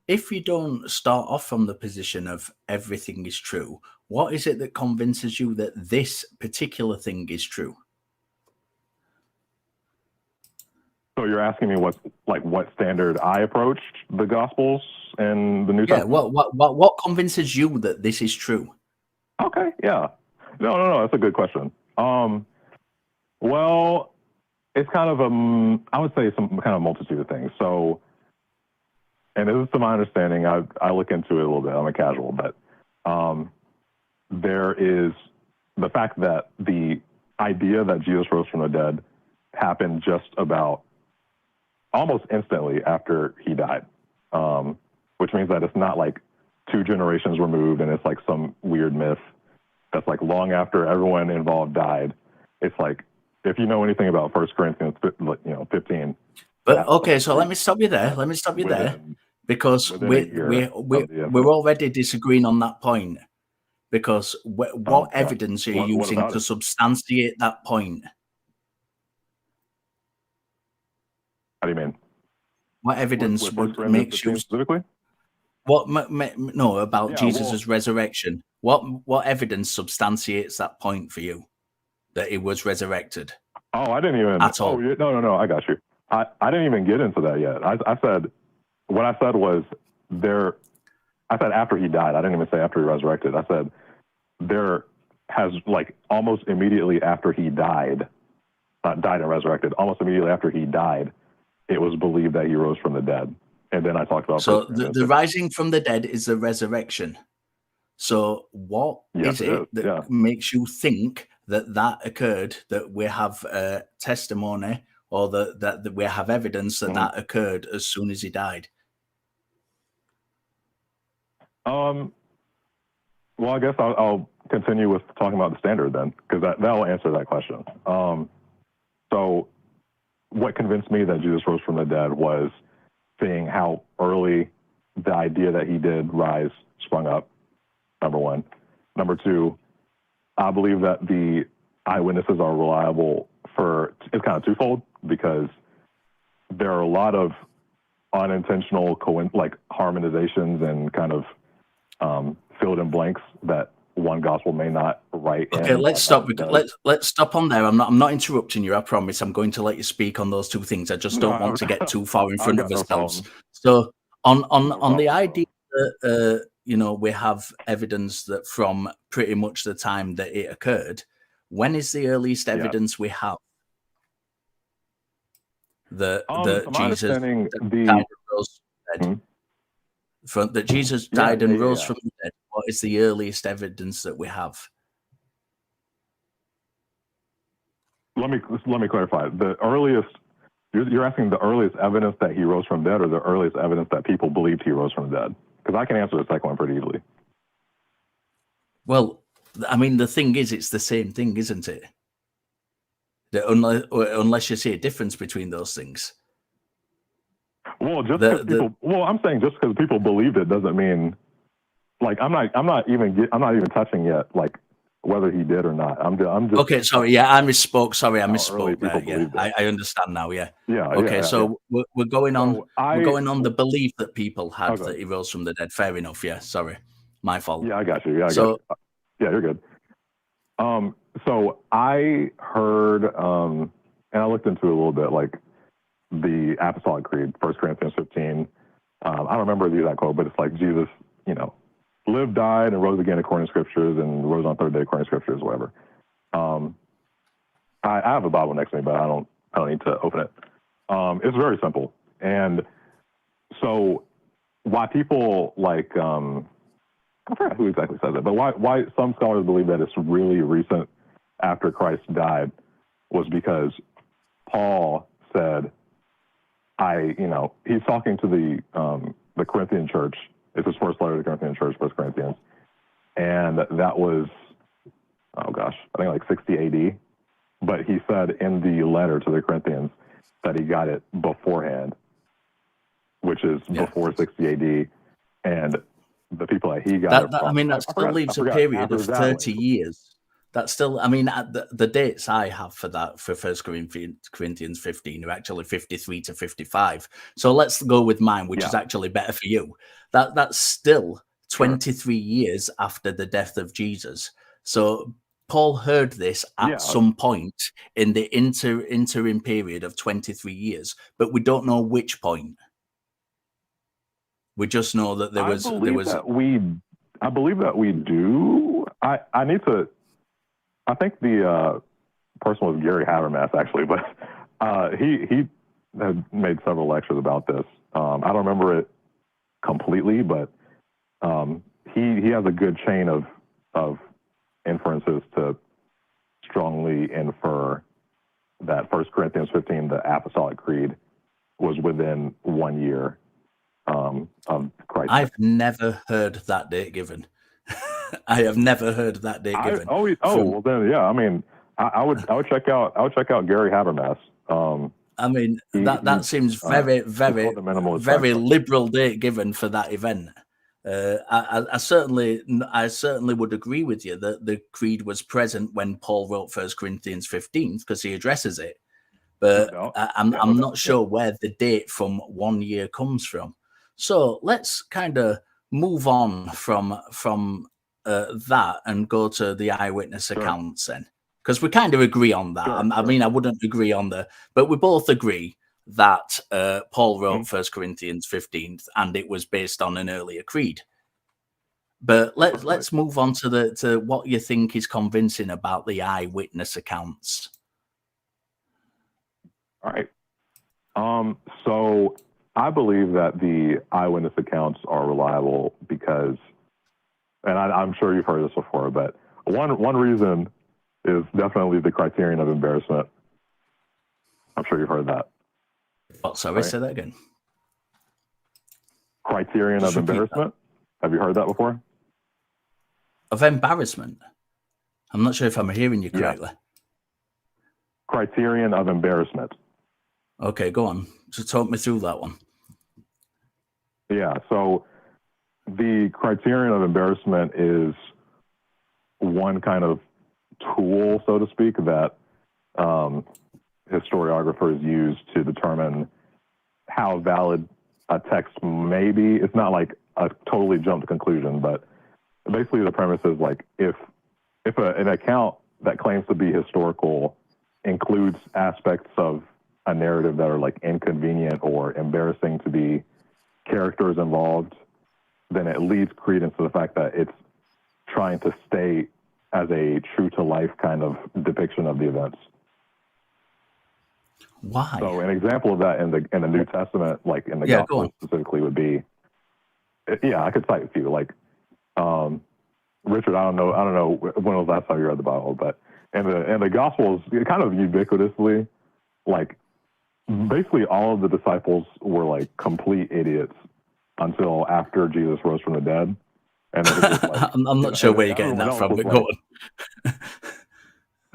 if you don't start off from the position of everything is true, what is it that convinces you that this particular thing is true? So you're asking me what standard I approached the Gospels and the New Testament? What convinces you that this is true? Okay, yeah. No, that's a good question. Well, it's kind of I would say some kind of multitude of things. So, and this is to my understanding, I look into it a little bit. I'm a casual, but there is the fact that the idea that Jesus rose from the dead happened just about almost instantly after he died, which means that it's not like 2 generations removed and it's like some weird myth that's like long after everyone involved died. It's like, if you know anything about 1 Corinthians 15. But okay, so let me stop you there. Because we're already disagreeing on that point. Because what evidence are you using to substantiate that point? How do you mean? What evidence would make you specifically? About Jesus' resurrection? What evidence substantiates that point for you that he was resurrected? Oh, I didn't even at all. No, I got you. I didn't even get into that yet. I said what I said was there. I said after he died. I didn't even say after he resurrected. I said there has like almost immediately after he died, not died and resurrected. Almost immediately after he died, it was believed that he rose from the dead. And then I talked about the rising from the dead is the resurrection. So what is it that makes you think that occurred, that we have testimony or that we have evidence that occurred as soon as he died? Well, I guess I'll continue with talking about the standard then, because that will answer that question. So what convinced me that Jesus rose from the dead was seeing how early the idea that he did rise sprung up, number one. Number two, I believe that the eyewitnesses are reliable it's kind of twofold, because there are a lot of unintentional harmonizations and kind of filled in blanks that one gospel may not write. Okay, let's stop. Let's stop on there. I'm not interrupting you. I promise. I'm going to let you speak on those two things. I just don't want to get too far in front of ourselves. So on the idea that we have evidence that from pretty much the time that it occurred, when is the earliest evidence we have that Jesus died and rose from the dead? That Jesus died and rose from the dead. What is the earliest evidence that we have? Let me clarify. The earliest, you're asking the earliest evidence that he rose from the dead, or the earliest evidence that people believed he rose from the dead? Because I can answer the second one pretty easily. Well, I mean, the thing is, it's the same thing, isn't it? Unless you see a difference between those things. Well, I'm saying just because people believed it doesn't mean, like, I'm not even touching yet, like, whether he did or not. I'm just okay. Sorry, I misspoke. Sorry, I misspoke there. Yeah, I understand now. Yeah. Okay, so we're going on. We're going on the belief that people had that he rose from the dead. Fair enough. Yeah. Sorry, my fault. Yeah, I got you. Yeah, yeah, you're good. So I heard, and I looked into it a little bit, like the Apostolic Creed, 1 Corinthians 15. I don't remember the exact quote, but it's like Jesus, lived, died, and rose again according to scriptures, and rose on the third day according to scriptures, whatever. I have a Bible next to me, but I don't need to open it. It's very simple. And so why people like, I forgot who exactly says it, but why some scholars believe that it's really recent after Christ died was because Paul said, he's talking to the Corinthian church. It's his first letter to the Corinthian church, 1 Corinthians. And that was, I think like 60 AD. But he said in the letter to the Corinthians that he got it beforehand, which is before 60 AD. And the people that he got that still leaves a period of 30 years. That's still, I mean, the dates I have for that for 1 Corinthians 15 are actually 53 to 55. So let's go with mine, which is actually better for you. That's still 23 years after the death of Jesus. So Paul heard this at some point in the interim period of 23 years, but we don't know which point. We just know that there was. I believe that we do. I need to. I think the person was Gary Habermas, actually, but he had made several lectures about this. I don't remember it completely, but he has a good chain of inferences to strongly infer that 1 Corinthians 15, the Apostolic Creed, was within 1 year of Christ. I've never heard that date given. I have never heard that date given. Well then, yeah. I mean, I would check out Gary Habermas. I mean, that seems very liberal date given for that event. I certainly would agree with you that the creed was present when Paul wrote 1 Corinthians 15 because he addresses it. But I'm not sure where the date from 1 year comes from. So let's kind of move on from that and go to the eyewitness accounts then, because we kind of agree on that. I mean, I wouldn't agree on but we both agree that Paul wrote 1 Corinthians 15 and it was based on an earlier creed. But let's move on to what you think is convincing about the eyewitness accounts. All right. So I believe that the eyewitness accounts are reliable because, and I'm sure you've heard this before, but one reason is definitely the criterion of embarrassment. I'm sure you've heard that. Oh, sorry, say that again. Criterion of embarrassment. Have you heard that before? Of embarrassment? I'm not sure if I'm hearing you correctly. Criterion of embarrassment. Okay, go on. So talk me through that one. Yeah, so the criterion of embarrassment is one kind of tool, so to speak, that historiographers use to determine how valid a text may be. It's not like a totally jumped conclusion, but basically the premise is like if an account that claims to be historical includes aspects of a narrative that are like inconvenient or embarrassing to the characters involved, then it leads credence to the fact that it's trying to stay as a true to life kind of depiction of the events. Why? So an example of that in the New Testament, like in the Gospel specifically, would be, I could cite a few. Like, Richard, I don't know when was the last time you read the Bible, but in the Gospels, kind of ubiquitously, like basically all of the disciples were like complete idiots until after Jesus rose from the dead. And like, I'm not sure where you're getting that from, but go on.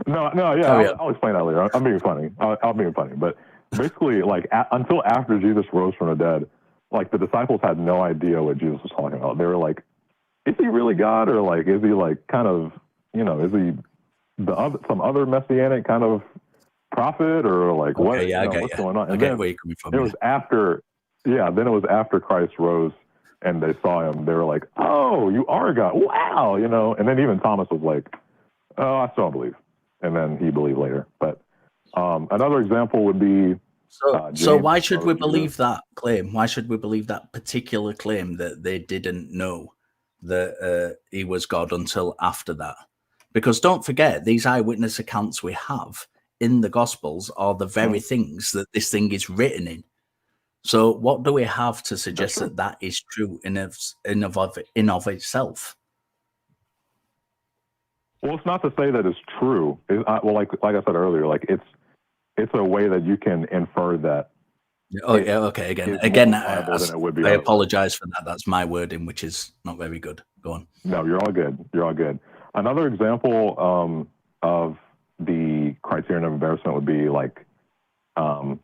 I'll explain that later. I'm being funny. I'm being funny, but basically, like until after Jesus rose from the dead, like the disciples had no idea what Jesus was talking about. They were like, "Is he really God, or like is he like kind of is he some other messianic kind of prophet, or like what? What's going on?" And I get where you're coming from. It was after, then it was after Christ rose and they saw him. They were like, "Oh, you are God! Wow!" And then even Thomas was like, "Oh, I still don't believe." And then he believed later. But another example would be. So why should we believe that claim? Why should we believe that particular claim that they didn't know that he was God until after that? Because don't forget, these eyewitness accounts we have in the Gospels are the very things that this thing is written in. So what do we have to suggest that is true in of itself? Well, it's not to say that it's true. Like I said earlier, like it's a way that you can infer that. Oh yeah, okay. Again, I apologize for that. That's my wording, which is not very good. Go on. No, you're all good. Another example of the criterion of embarrassment would be like, I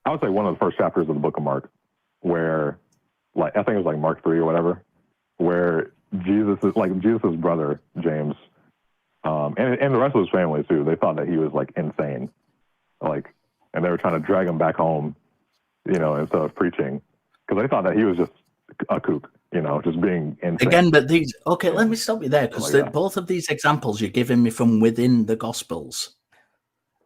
would say one of the first chapters of the book of Mark, where like I think it was like Mark 3 or whatever, where Jesus' brother James And the rest of his family too. They thought that he was like insane, like, and they were trying to drag him back home, you know, instead of preaching, because they thought that he was just a kook, you know, just being insane. Again, but these, okay, let me stop you there, because Like both of these examples you're giving me from within the Gospels.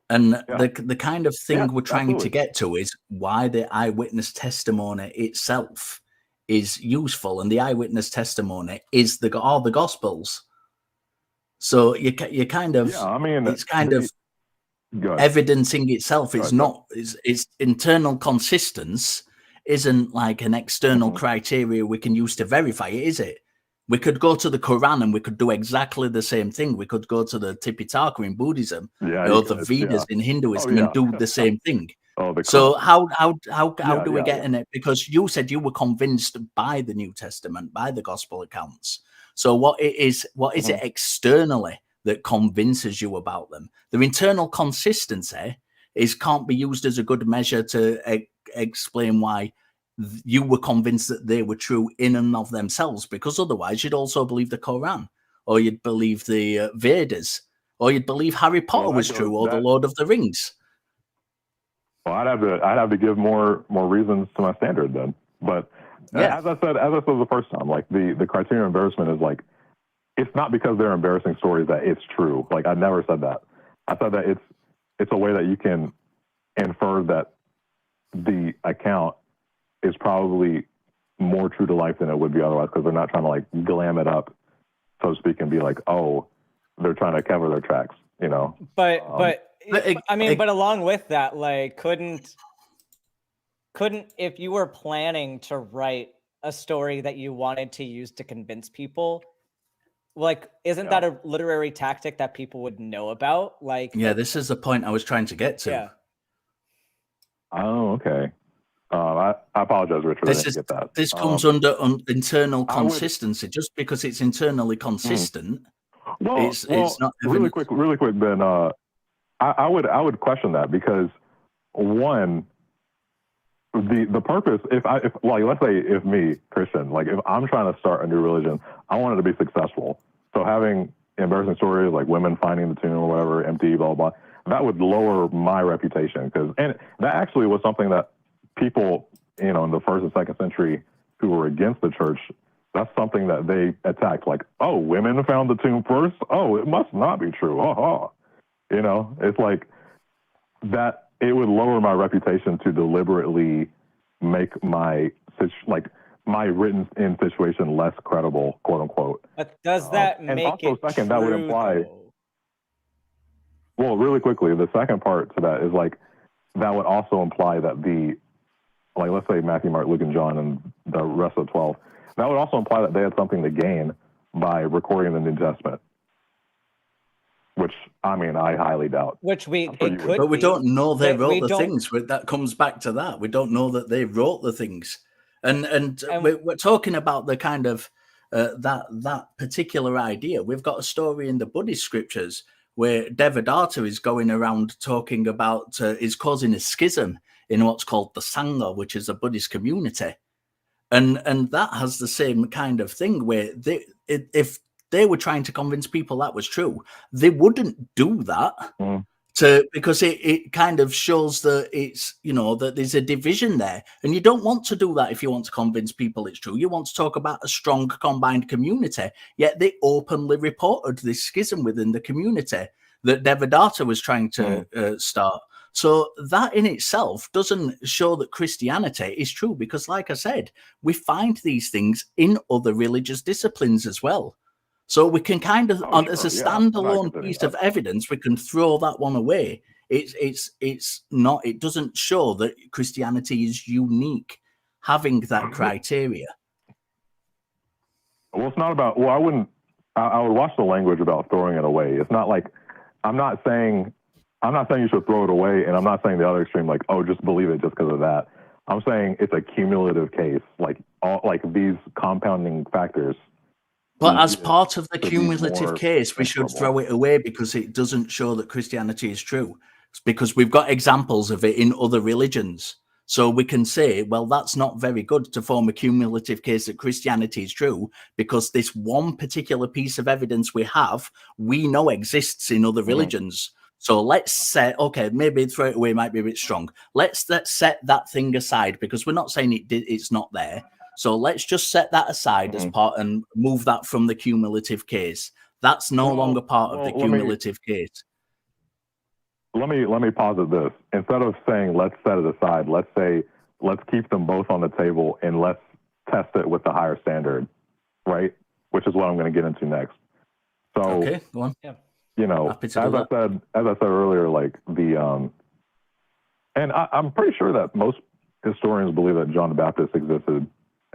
And the kind of thing we're trying to get to is why the eyewitness testimony itself is useful, and the eyewitness testimony is all the Gospels. So you kind of, I mean, it's kind of evidencing itself. It's not, it's internal consistency isn't like an external criteria we can use to verify it, is it? We could go to the Quran and we could do exactly the same thing. We could go to the Tipitaka in Buddhism, or the Vedas in Hinduism, and do the same thing. So how do we get in it? Because you said you were convinced by the New Testament, by the Gospel accounts. So what is it externally that convinces you about them? Their internal consistency can't be used as a good measure to explain why you were convinced that they were true in and of themselves, because otherwise you'd also believe the Quran, or you'd believe the Vedas, or you'd believe Harry Potter was true, or the Lord of the Rings. Well, I'd have to give more reasons to my standard then. But as I said the first time, like the criterion of embarrassment is like, it's not because they're embarrassing stories that it's true. Like, I never said that. I said that it's a way that you can infer that the account is probably more true to life than it would be otherwise, because they're not trying to like glam it up, so to speak, and be like, oh, they're trying to cover their tracks, you know. But along with that, like, couldn't if you were planning to write a story that you wanted to use to convince people, like, isn't that a literary tactic that people would know about? Like, this is the point I was trying to get to. Yeah. Oh, okay. I apologize, Richard. I didn't get that. This comes under internal consistency. Just because it's internally consistent, it's not really quick, Ben. I would question that, because one, the purpose, if like, let's say if me, Christian, like, if I'm trying to start a new religion, I want it to be successful. So having embarrassing stories like women finding the tomb or whatever, empty, blah, blah, that would lower my reputation. And that actually was something that people, you know, in the 1st and 2nd century who were against the church, that's something that they attacked. Like, oh, women found the tomb first? Oh, it must not be true. You know, it's like that. It would lower my reputation to deliberately make my written in situation less credible, quote unquote. But does that make also, it second, true, that would imply. though? Well, really quickly, the second part to that is like, that would also imply that let's say Matthew, Mark, Luke, and John, and the rest of the 12, that would also imply that they had something to gain by recording the New Testament. Which, I mean, I highly doubt. Which it could be. But we don't know they wrote the things. That comes back to that. We don't know that they wrote the things. And we're talking about the kind of that particular idea. We've got a story in the Buddhist scriptures where Devadatta is going around talking about, is causing a schism in what's called the Sangha, which is a Buddhist community. And that has the same kind of thing where if they were trying to convince people that was true, they wouldn't do that because it kind of shows that it's, you know, that there's a division there. And you don't want to do that if you want to convince people it's true. You want to talk about a strong combined community. Yet they openly reported this schism within the community that Devadatta was trying to start. So that in itself doesn't show that Christianity is true, because like I said, we find these things in other religious disciplines as well. So we can kind of, as a standalone piece of evidence, we can throw that one away. It's not. It doesn't show that Christianity is unique, having that criteria. Well, it's not about. Well, I wouldn't. I would watch the language about throwing it away. It's not like I'm not saying you should throw it away, and I'm not saying the other extreme, like, oh, just believe it just because of that. I'm saying it's a cumulative case, like these compounding factors. But as part of the cumulative case, we should throw it away because it doesn't show that Christianity is true. It's because we've got examples of it in other religions. So we can say, well, that's not very good to form a cumulative case that Christianity is true, because this one particular piece of evidence we know exists in other religions. So let's say, okay, maybe throw it away might be a bit strong. Let's set that thing aside, because we're not saying it's not there. So let's just set that aside as part and move that from the cumulative case. That's no longer part of the cumulative case. Let me posit this. Instead of saying let's set it aside, let's say let's keep them both on the table and let's test it with the higher standard, right? Which is what I'm going to get into next. So, okay, go on. Yeah. You know, as I said earlier, like the and I'm pretty sure that most historians believe that John the Baptist existed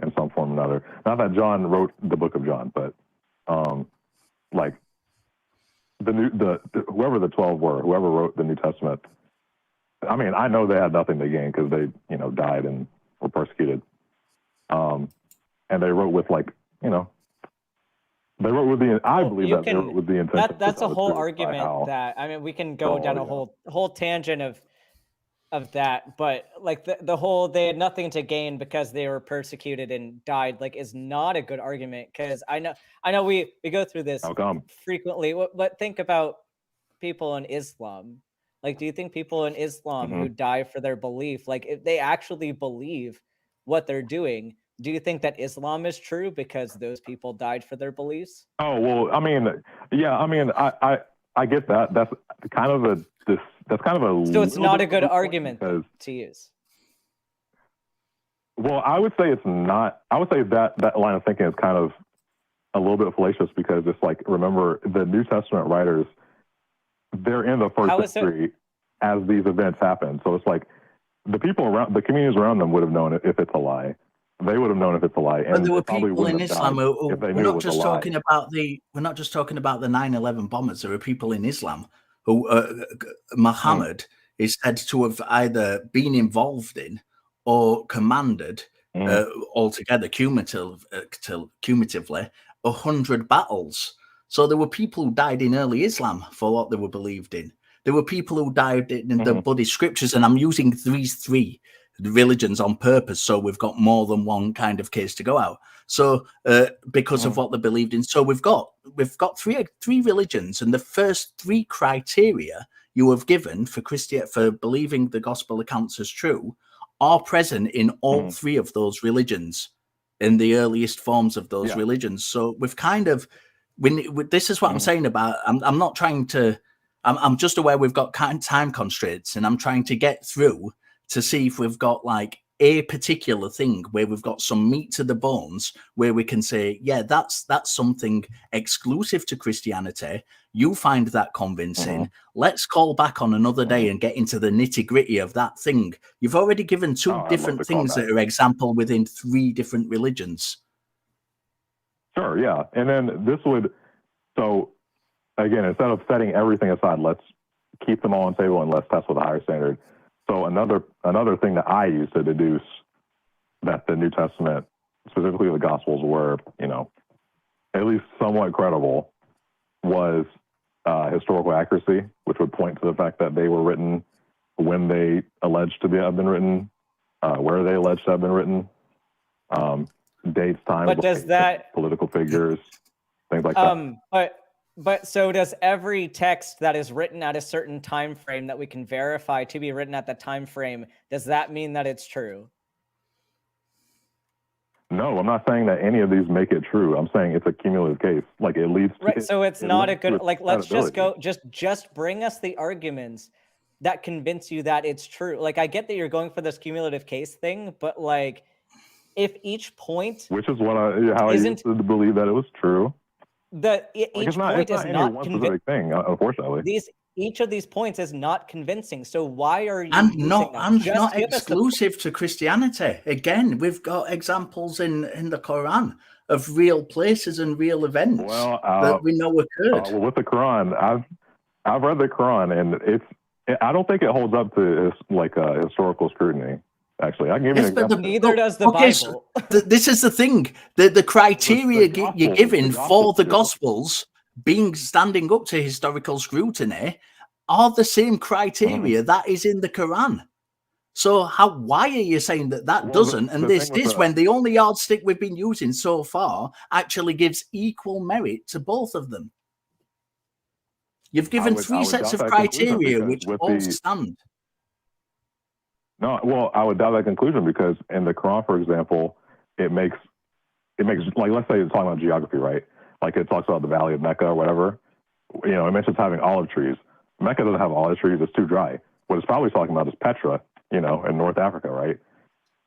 in some form or another. Not that John wrote the Book of John, but like whoever the 12 were, whoever wrote the New Testament. I mean, I know they had nothing to gain because they, you know, died and were persecuted. And they wrote with like, you know, they wrote with the. I believe that they wrote with the intention. That's a whole argument that, I mean, we can go down a whole tangent of that, but like the whole they had nothing to gain because they were persecuted and died, like, is not a good argument, because I know we go through this frequently, but think about people in Islam. Like, do you think people in Islam who die for their belief, like if they actually believe what they're doing, do you think that Islam is true because those people died for their beliefs? Oh, well, I mean, yeah, I mean, I get that. That's kind of a so it's not a good argument to use. Well, I would say it's not. I would say that line of thinking is kind of a little bit fallacious, because it's like, remember, the New Testament writers, they're in the first century as these events happen. So it's like the people around, the communities around them would have known if it's a lie. They would have known if it's a lie. And there were people in Islam who, we're not just talking about the 9/11 bombers. There were people in Islam who Muhammad is said to have either been involved in or commanded altogether cumulatively 100 battles. So there were people who died in early Islam for what they were believed in. There were people who died in the Buddhist scriptures, and I'm using these three religions on purpose, so we've got more than one kind of case to go out. So because of what they believed in, so we've got three religions, and the first three criteria you have given for for believing the gospel accounts as true are present in all three of those religions, in the earliest forms of those religions. So we've kind of, this is what I'm saying about, I'm not trying to, I'm just aware we've got time constraints, and I'm trying to get through to see if we've got like a particular thing where we've got some meat to the bones, where we can say, yeah, that's something exclusive to Christianity. You find that convincing. Let's call back on another day and get into the nitty gritty of that thing. You've already given two different things that are example within three different religions. Sure, yeah. And then this would, so again, instead of setting everything aside, let's keep them all on the table and let's test with a higher standard. So another thing that I use to deduce that the New Testament, specifically the Gospels, were, you know, at least somewhat credible, was historical accuracy, which would point to the fact that they were written when they alleged to have been written, where they alleged to have been written, dates, times, but does that political figures, things like that. But so does every text that is written at a certain time frame that we can verify to be written at that time frame, does that mean that it's true? No, I'm not saying that any of these make it true. I'm saying it's a cumulative case. Like, it leads to, right. So it's not a good, like, let's just go, just bring us the arguments that convince you that it's true. Like, I get that you're going for this cumulative case thing, but like, if each point, which is what I used to believe that it was true. Each point is not convincing thing, unfortunately. Each of these points is not convincing. So why are you? And not exclusive to Christianity. Again, we've got examples in the Quran of real places and real events that we know occurred. Well, with the Quran, I've read the Quran, and I don't think it holds up to like historical scrutiny. Actually, I can give you an example. Neither does the Bible. So this is the thing. The criteria you're giving for the Gospels standing up to historical scrutiny are the same criteria that is in the Quran. So why are you saying that doesn't, and this is when the only yardstick we've been using so far actually gives equal merit to both of them? You've given three sets of criteria which all stand. No, well, I would doubt that conclusion because in the Quran, for example, it makes like, let's say it's talking about geography, right? Like it talks about the Valley of Mecca or whatever. You know, it mentions having olive trees. Mecca doesn't have olive trees; it's too dry. What it's probably talking about is Petra, you know, in North Africa, right?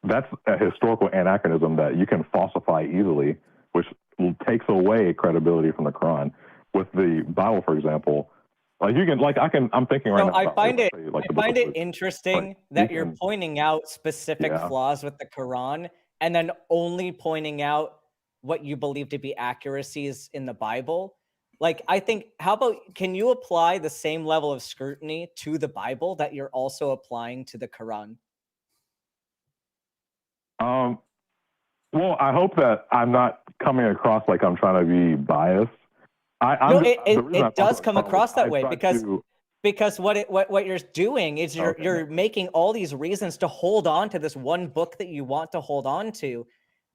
That's a historical anachronism that you can falsify easily, which takes away credibility from the Quran. With the Bible, for example, like you can, like I'm thinking right now. I find it interesting that you're pointing out specific flaws with the Quran and then only pointing out what you believe to be accuracies in the Bible. Like, I think, how about, can you apply the same level of scrutiny to the Bible that you're also applying to the Quran? Well, I hope that I'm not coming across like I'm trying to be biased. It does come across that way because what you're doing is you're making all these reasons to hold on to this one book that you want to hold on to.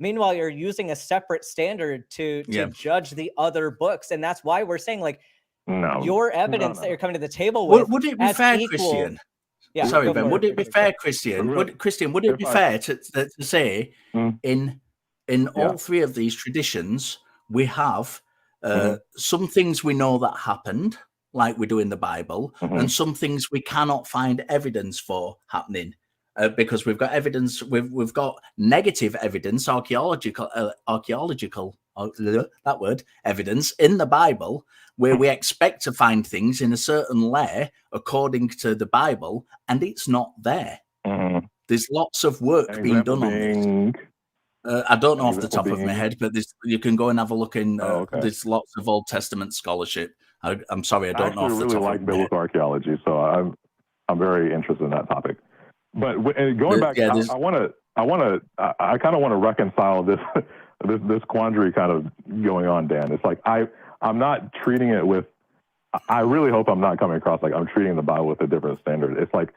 Meanwhile, you're using a separate standard to judge the other books, and that's why we're saying like your evidence that you're coming to the table with. Would it be fair, Christian? Yeah, sorry, Ben. Would it be fair, Christian? Would it be fair to say in all three of these traditions we have some things we know that happened, like we do in the Bible, and some things we cannot find evidence for happening because we've got evidence, we've got negative evidence, archaeological that word evidence in the Bible where we expect to find things in a certain layer according to the Bible, and it's not there. There's lots of work being done on this. I don't know off the top of my head, but you can go and have a look in. There's lots of Old Testament scholarship. I'm sorry, I don't know. I really like biblical archaeology, so I'm very interested in that topic. But going back, I kind of want to reconcile this this quandary kind of going on, Dan. It's like I'm not treating it with. I really hope I'm not coming across like I'm treating the Bible with a different standard. It's like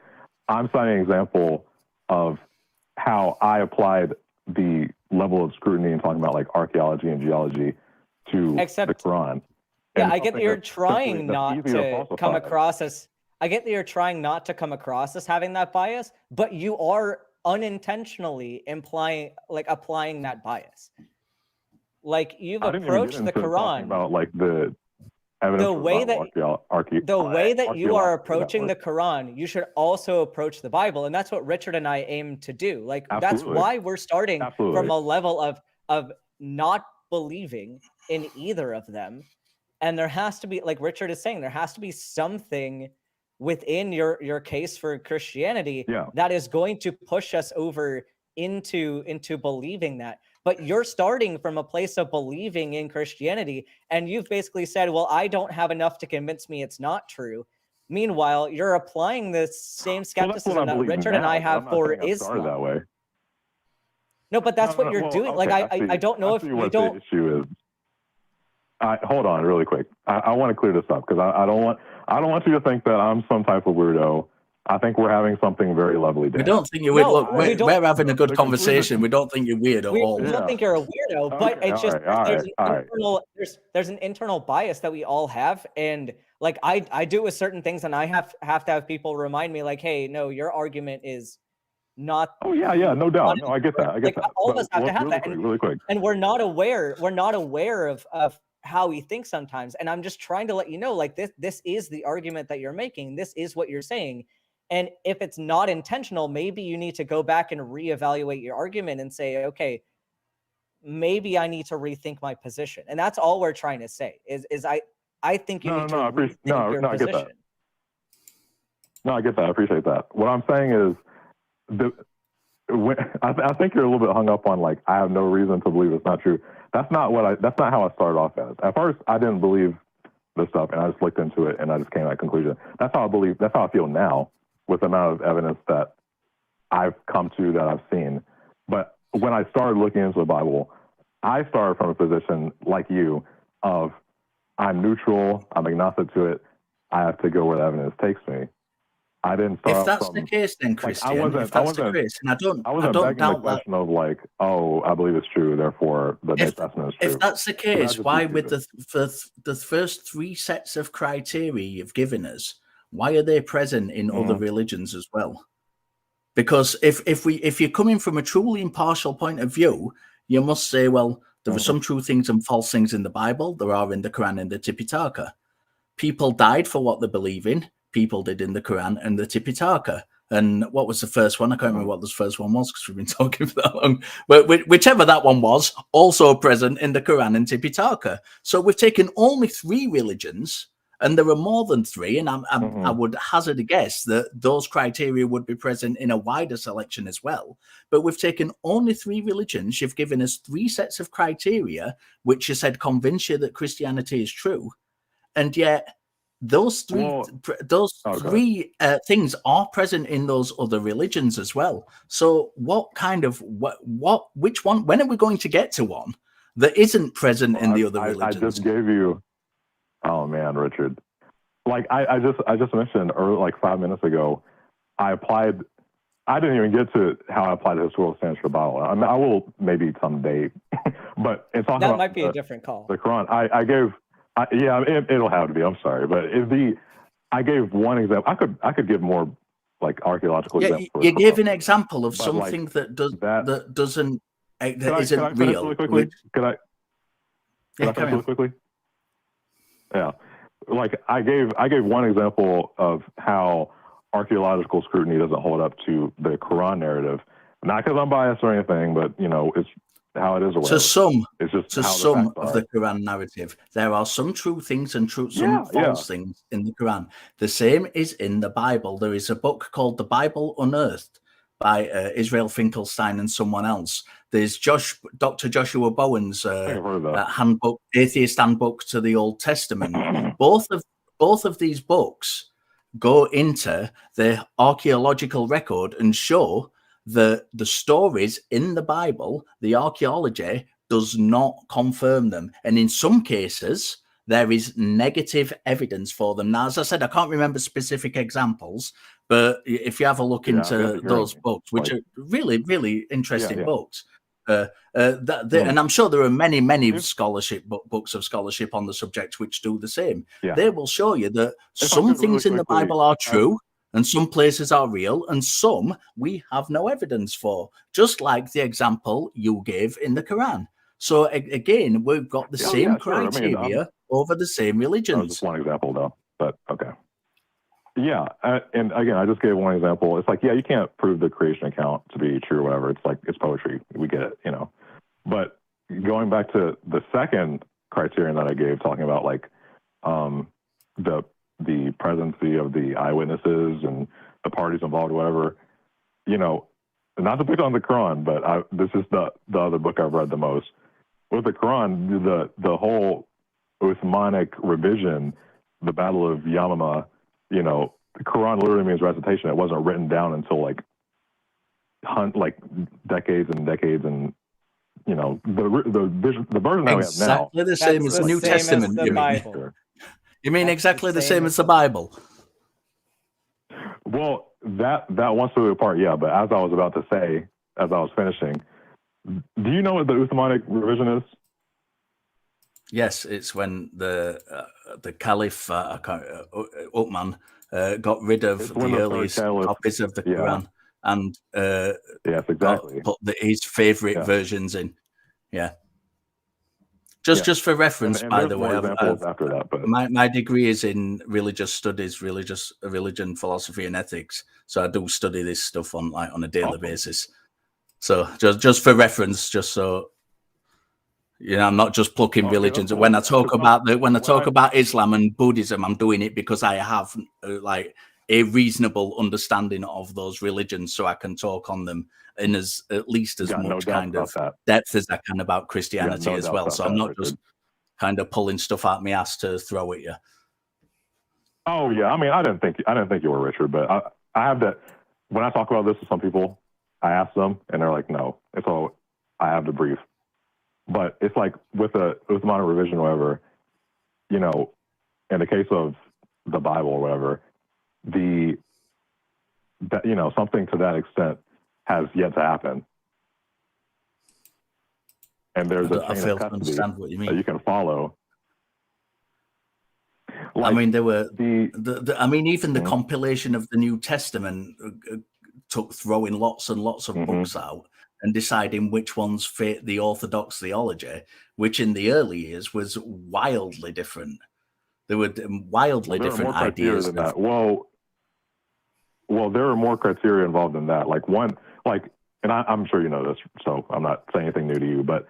I'm citing an example of how I applied the level of scrutiny and talking about like archaeology and geology to the Quran. Yeah, I get that you're trying not to come across as. I get that you're trying not to come across as having that bias, but you are unintentionally applying that bias. Like you've approached the Quran about like the evidence the way that you are approaching the Quran, you should also approach the Bible, and that's what Richard and I aim to do. Like that's why we're starting from a level of not believing in either of them, and there has to be, like Richard is saying, there has to be something within your case for Christianity that is going to push us over into believing that. But you're starting from a place of believing in Christianity, and you've basically said, well, I don't have enough to convince me it's not true. Meanwhile, you're applying the same skepticism that Richard and I have for Islam. That way. No, but that's what you're doing. Okay, like I don't know if you don't. The issue is. Hold on, really quick. I want to clear this up because I don't want you to think that I'm some type of weirdo. I think we're having something very lovely. Dan. We don't think you're weird. Look, we're having a good conversation. We don't think you're weird at all. We don't think you're a weirdo, but it's just there's an internal bias that we all have, and like I do with certain things, and I have to have people remind me, like, hey, no, your argument is not. Oh yeah, no doubt. No, I get that. I get that. All of us have to have that, really quick. And we're not aware of how we think sometimes. And I'm just trying to let you know, like this is the argument that you're making. This is what you're saying. And if it's not intentional, maybe you need to go back and reevaluate your argument and say, okay, maybe I need to rethink my position. And that's all we're trying to say is I think you need to rethink your position. I get that. No, I get that. I appreciate that. What I'm saying is I think you're a little bit hung up on like, I have no reason to believe it's not true. That's not how I started off as. At first, I didn't believe this stuff, and I just looked into it, and I just came to that conclusion. That's how I feel now with the amount of evidence that I've come to, that I've seen. But when I started looking into the Bible, I started from a position like you of I'm neutral, I'm agnostic to it, I have to go where the evidence takes me. I didn't start. If that's from, the case, then Christian, if that's the case, and I don't begging doubt the question of like, oh, I believe it's true, therefore the New Testament is true. If that's the case, just why be with the first three sets of criteria you've given us, why are they present in other religions as well? Because if you're coming from a truly impartial point of view, you must say, well, there are some true things and false things in the Bible. There are in the Quran and the Tipitaka. People died for what they believe in. People did in the Quran and the Tipitaka. And what was the first one? I can't remember what the first one was because we've been talking for that long. But whichever that one was, also present in the Quran and Tipitaka. So we've taken only three religions, and there are more than three. And I would hazard a guess that those criteria would be present in a wider selection as well. But we've taken only three religions. You've given us three sets of criteria, which you said convince you that Christianity is true. And yet those three things are present in those other religions as well. So which one, when are we going to get to one that isn't present in the other religions? I just gave you, oh man, Richard, like I just mentioned earlier, like 5 minutes ago, I didn't even get to how I applied the historical standards for the Bible. I mean, I will maybe someday, but it's talking about might be a different call. The Quran. It'll have to be. I'm sorry, but I gave one example. I could give more like archaeological examples. You gave an example of something that isn't real. Really quickly? Could I finish really quickly? Yeah, like I gave one example of how archaeological scrutiny doesn't hold up to the Quran narrative. Not because I'm biased or anything, but it's how it is. To some of the Quran narrative, there are some true things and some false things in the Quran. The same is in the Bible. There is a book called The Bible Unearthed by Israel Finkelstein and someone else. There's Dr. Joshua Bowen's handbook, Atheist Handbook to the Old Testament. Both of these books go into the archaeological record and show the stories in the Bible, the archaeology does not confirm them. And in some cases, there is negative evidence for them. Now, as I said, I can't remember specific examples, but if you have a look into those books, which are really, really interesting books, and I'm sure there are many scholarship books of scholarship on the subject which do the same. They will show you that some things in the Bible are true, and some places are real, and some we have no evidence for, just like the example you gave in the Quran. So again, we've got the same criteria over the same religions. That was just one example, though, but okay. Yeah, and again, I just gave one example. It's like, you can't prove the creation account to be true or whatever. It's like, it's poetry. We get it, But going back to the second criterion that I gave, talking about like the presidency of the eyewitnesses and the parties involved, whatever, not to pick on the Quran, but this is the other book I've read the most. With the Quran, the whole Uthmanic revision, the Battle of Yamama, the Quran literally means recitation. It wasn't written down until like decades and decades, and the version that we have now exactly the same as the New Testament. The Bible. You mean exactly the same as the Bible? Well, that one stood apart, but as I was about to say, as I was finishing, do you know what the Uthmanic revision is? Yes, it's when the Caliph Uthman got rid of the earliest copies of the Quran and yes, exactly. put his favorite versions in. Yeah. Just for reference, and by the way, after that, but my degree is in religious studies, religion, philosophy, and ethics. So I do study this stuff on a daily basis. So just for reference, just so I'm not just plucking religions. Cool. When I talk about Islam and Buddhism, I'm doing it because I have a reasonable understanding of those religions, so I can talk on them in at least as much kind of depth as I can about Christianity as well. So I'm not just kind of pulling stuff out my ass to throw at you. Oh yeah, I mean, I didn't think you were, Richard, but I have that. When I talk about this with some people, I ask them, and they're like, "No, it's all." I have the brief, but it's like with the Uthmanic revision, or whatever. In the case of the Bible or whatever, the that, you know, something to that extent has yet to happen. And there's a I chain fail of to custody understand what you that mean. you can follow. I mean, there were I mean, even the Mhm. compilation of the New Testament took throwing lots and lots of books out and deciding which ones fit the Orthodox theology, which in the early years was wildly different. There were wildly different ideas. Than that. Well, there are more criteria involved in that. Like one, like, and I'm sure you know this, so I'm not saying anything new to you, but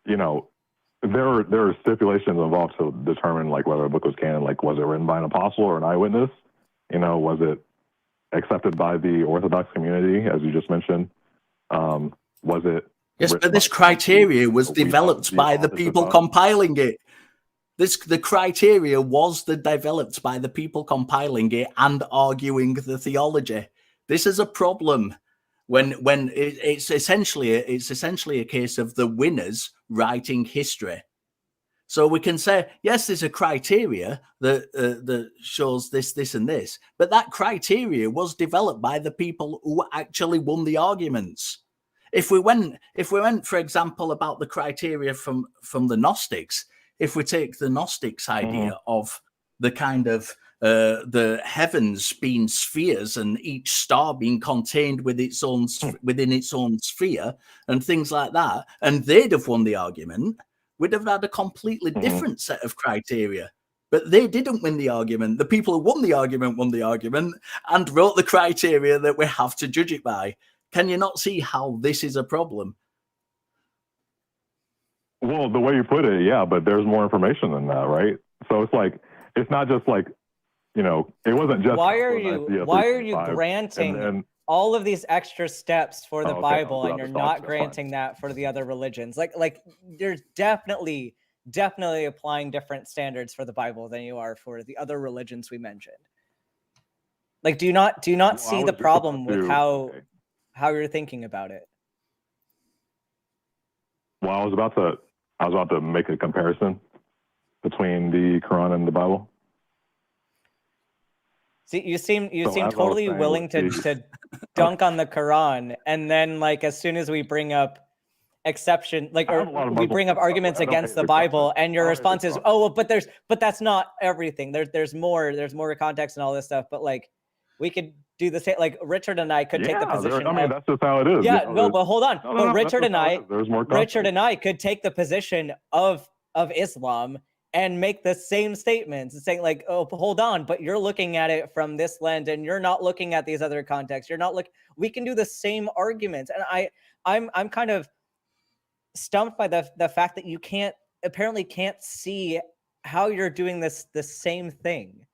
you know, there are stipulations involved to determine like whether a book was canon. Like, was it written by an apostle or an eyewitness? You know, was it accepted by the Orthodox community, as you just mentioned? Was it? Yes, but this criteria was developed by the people compiling it. The criteria was developed by the people compiling it and arguing the theology. This is a problem when it's essentially a case of the winners writing history. So we can say, yes, there's a criteria that shows this, this, and this, but that criteria was developed by the people who actually won the arguments. If we went, for example, about the criteria from the Gnostics, if we take the Gnostics idea of the kind of the heavens being spheres and each star being contained with its own within its own sphere and things like that, and they'd have won the argument, we'd have had a completely different set of criteria. But they didn't win the argument. The people who won the argument and wrote the criteria that we have to judge it by. Can you not see how this is a problem? Well, the way you put it, yeah, but there's more information than that, right? So it's like, it's not just like, you know, it wasn't just. Why are you granting all of these extra steps for the Bible and you're not granting that for the other religions? Like there's definitely applying different standards for the Bible than you are for the other religions we mentioned. Like, do you not see the problem with how you're thinking about it? Well, I was about to make a comparison between the Quran and the Bible. See, you seem totally willing to dunk on the Quran, and then like as soon as we bring up exception, like or we bring up arguments against the Bible, and your response is, "Oh, well, but that's not everything. There's more context and all this stuff." But like, we could do the same. Like Richard and I could take the position. I mean, that's just how it is. Yeah, no, but hold on. But Richard and I could take the position of Islam and make the same statements, saying like, "Oh, hold on, but you're looking at it from this lens, and you're not looking at these other contexts. You're not We can do the same arguments, and I'm kind of stumped by the fact that you apparently can't see how you're doing the same thing.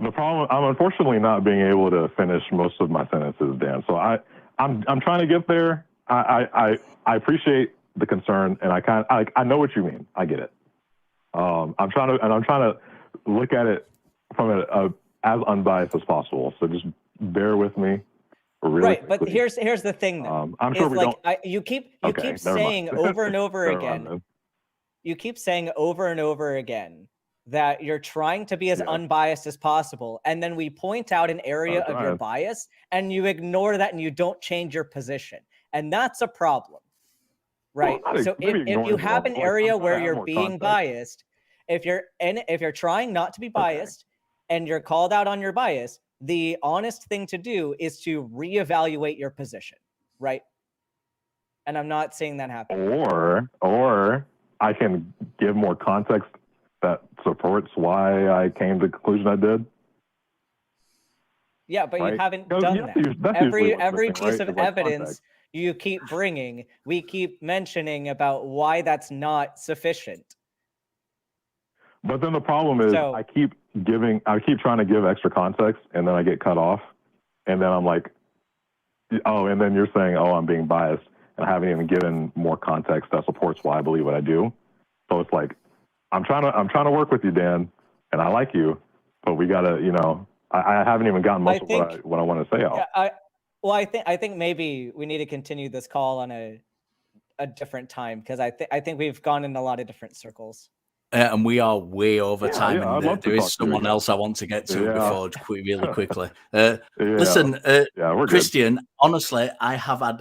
The problem, I'm unfortunately not being able to finish most of my sentences, Dan. So I'm trying to get there. I appreciate the concern, and I know what you mean. I get it. I'm trying to look at it from as unbiased as possible. So just bear with me. Really quickly. But here's the thing, though. I'm sure you keep saying over and over again. You keep saying over and over again that you're trying to be as unbiased as possible, and then we point out an area of your bias, and you ignore that, and you don't change your position, and that's a problem. Right. Well, so if you have an area where you're being biased, if you're trying not to be biased and you're called out on your bias, the honest thing to do is to reevaluate your position. Right. And I'm not seeing that happen. Or I can give more context that supports why I came to the conclusion I did. Yeah, but you haven't done that. Every piece of evidence context you keep bringing, we keep mentioning about why that's not sufficient. But then the problem is I keep trying to give extra context, and then I get cut off, and then I'm like, oh, and then you're saying, oh, I'm being biased, and I haven't even given more context that supports why I believe what I do. So it's like, I'm trying to work with you, Dan, and I like you, but we gotta, you know, I haven't even gotten most of what I want to say out. Yeah, Well, I think maybe we need to continue this call on a different time, because I think we've gone in a lot of different circles. And we are way over time, yeah, I'd love and to there talk is to you someone again. else I want to get to Yeah. before really quickly. Yeah. Listen, Yeah, we're good. Christian, honestly,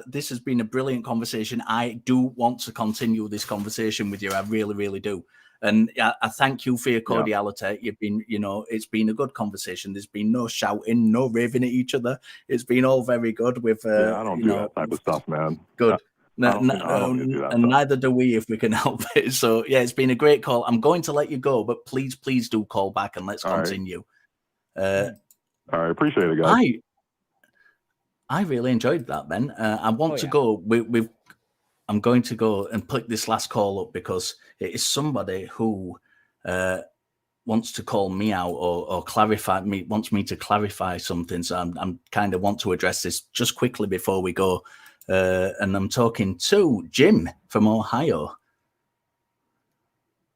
this has been a brilliant conversation. I do want to continue this conversation with you. I really, really do. And I thank you for your cordiality. You've been, it's been a good conversation. There's been no shouting, no raving at each other. It's been all very good with, I don't do that type of stuff, man. Good. I don't do that and stuff. neither do we if we can help it. So yeah, it's been a great call. I'm going to let you go, but please do call back and let's continue. All right, appreciate it, guys. I really enjoyed that, Ben. I want to go. I'm going to go and pick this last call up because it is somebody who wants to call me out or clarify me, wants me to clarify something. So I'm kind of want to address this just quickly before we go. And I'm talking to Jim from Ohio.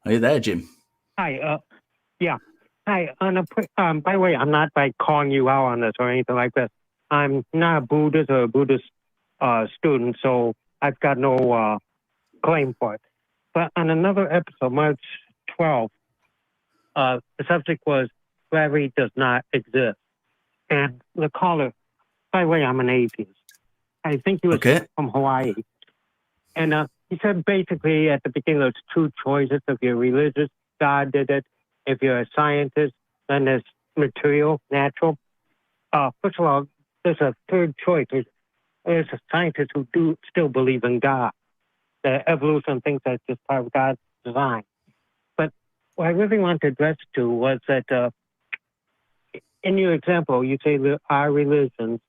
Are you there, Jim? Hi. Yeah. Hi. By the way, I'm not calling you out on this or anything like that. I'm not a Buddhist or a Buddhist student, so I've got no claim for it. But on another episode, March 12th, the subject was gravity does not exist. And the caller, by the way, I'm an atheist. I think he was from Hawaii. And he said basically at the beginning there's two choices. If you're religious, God did it. If you're a scientist, then there's material, natural. First of all, there's a third choice. There's a scientists who do still believe in God. The evolution thinks that's just part of God's design. But what I really want to address to was that in your example, you say there are religions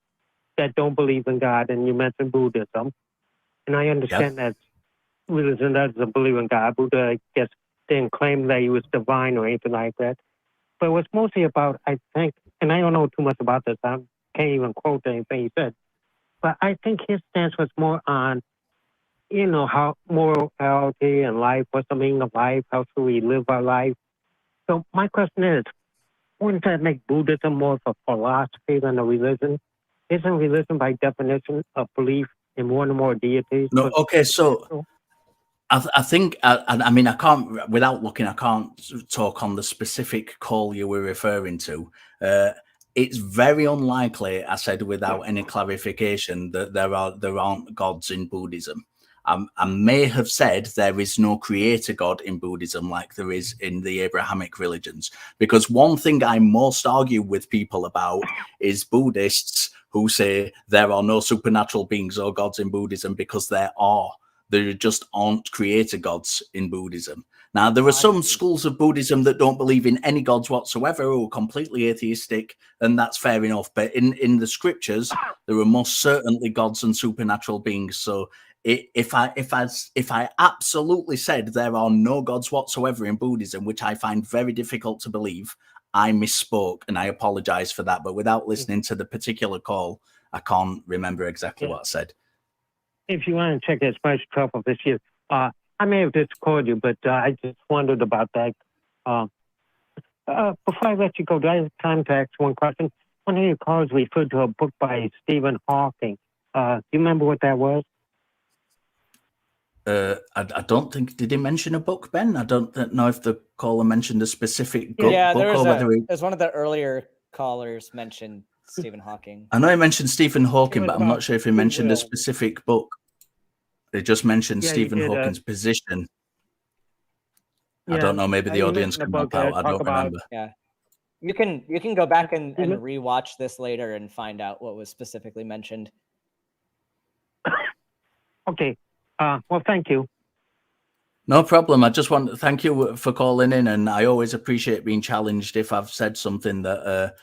that don't believe in God, and you mentioned Buddhism. And I understand that religion doesn't believe in God. Buddha, I guess, didn't claim that he was divine or anything like that. But it was mostly about, I think, and I don't know too much about this. I can't even quote anything he said. But I think his stance was more on, how morality and life, what's the meaning of life, how should we live our life. So my question is, wouldn't that make Buddhism more of a philosophy than a religion? Isn't religion by definition a belief in one or more deities? No, okay, so I think, I mean, I can't, without looking, I can't talk on the specific call you were referring to. It's very unlikely, I said without any clarification, that there aren't gods in Buddhism. I may have said there is no creator God in Buddhism like there is in the Abrahamic religions. Because one thing I most argue with people about is Buddhists who say there are no supernatural beings or gods in Buddhism, because there are. There just aren't creator gods in Buddhism. Now, there are some schools of Buddhism that don't believe in any gods whatsoever, or are completely atheistic, and that's fair enough. But in the scriptures, there are most certainly gods and supernatural beings. So if I absolutely said there are no gods whatsoever in Buddhism, which I find very difficult to believe, I misspoke, and I apologize for that. But without listening to the particular call, I can't remember exactly what I said. If you want to check this March 12th of this year, I may have just called you, but I just wondered about that. Before I let you go, do I have time to ask one question? One of your callers referred to a book by Stephen Hawking. Do you remember what that was? I don't think, did he mention a book, Ben? I don't know if the caller mentioned a specific book. Yeah, there was one of the earlier callers mentioned Stephen Hawking. I know he mentioned Stephen Hawking, but I'm not sure if he mentioned a specific book. He just mentioned Stephen Hawking's position. I don't know. Maybe the audience can help out. I don't remember. Yeah, you can go back and rewatch this later and find out what was specifically mentioned. Okay. Well, thank you. No problem. I just want to thank you for calling in, and I always appreciate being challenged if I've said something that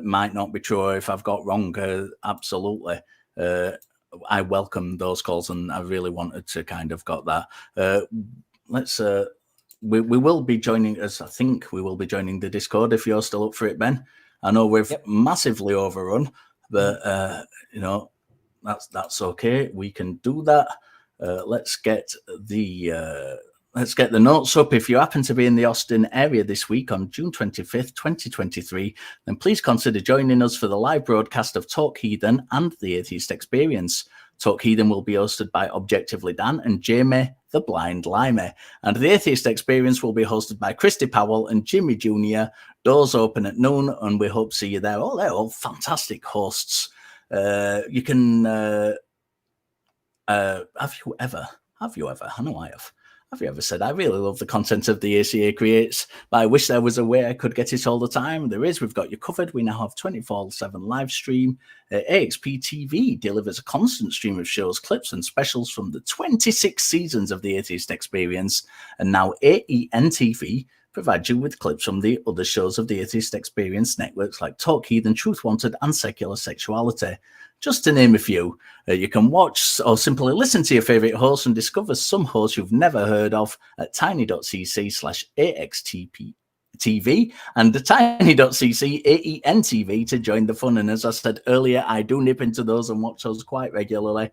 might not be true, or if I've got wrong. Absolutely. I welcome those calls, and I really wanted to kind of got that. We will be joining us. I think we will be joining the Discord if you're still up for it, Ben. I know we've massively overrun, but that's okay. We can do that. Let's get the notes up. If you happen to be in the Austin area this week on June 25th, 2023, then please consider joining us for the live broadcast of Talk Heathen and the Atheist Experience. Talk Heathen will be hosted by Objectively Dan and Jamie the Blind Limey. And the Atheist Experience will be hosted by Christy Powell and Jimmy Jr. Doors open at noon, and we hope to see you there. Oh, they're all fantastic hosts. You can... have you ever? I know I have. Have you ever said, I really love the content of the ACA creates, but I wish there was a way I could get it all the time? There is. We've got you covered. We now have 24/7 live stream. AXP TV delivers a constant stream of shows, clips, and specials from the 26 seasons of the Atheist Experience. And now AEN TV provides you with clips from the other shows of the Atheist Experience networks like Talk Heathen, Truth Wanted, and Secular Sexuality. Just to name a few, you can watch or simply listen to your favorite hosts and discover some hosts you've never heard of at tiny.cc/AXTP-TV and the tiny.cc/AEN-TV to join the fun. And as I said earlier, I do nip into those and watch those quite regularly.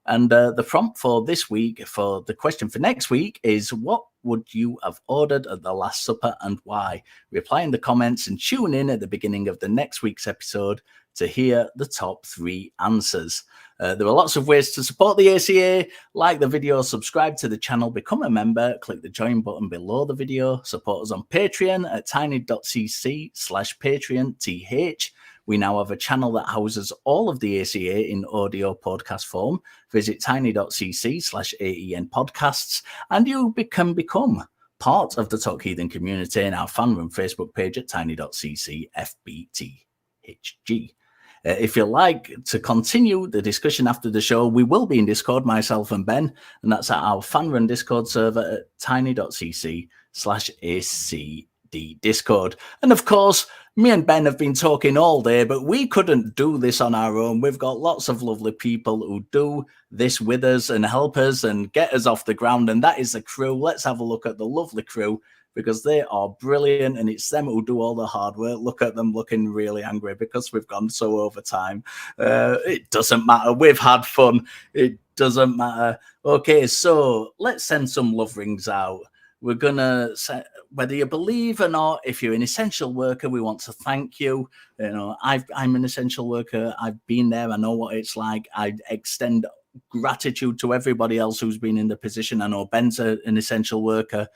And the prompt for this week, for the question for next week, is what would you have ordered at the Last Supper and why? Reply in the comments and tune in at the beginning of the next week's episode to hear the top 3 answers. There are lots of ways to support the ACA. Like the video, subscribe to the channel, become a member, click the join button below the video, support us on Patreon at tiny.cc/PatreonTH. We now have a channel that houses all of the ACA in audio podcast form. Visit tiny.cc/AEN podcasts, and you can become part of the Talk Heathen community in our fan room Facebook page at tiny.cc/FBTHG. If you'd like to continue the discussion after the show, we will be in Discord, myself and Ben, and that's at our fan run Discord server at tiny.cc/ACD Discord. And of course, me and Ben have been talking all day, but we couldn't do this on our own. We've got lots of lovely people who do this with us and help us and get us off the ground, and that is the crew. Let's have a look at the lovely crew, because they are brilliant, and it's them who do all the hard work. Look at them looking really angry because we've gone so over time. It doesn't matter. We've had fun. It doesn't matter. Okay, so let's send some love rings out. We're going to say, whether you believe or not, if you're an essential worker, we want to thank you. You know, I'm an essential worker. I've been there. I know what it's like. I extend gratitude to everybody else who's been in the position. I know Ben's an essential worker.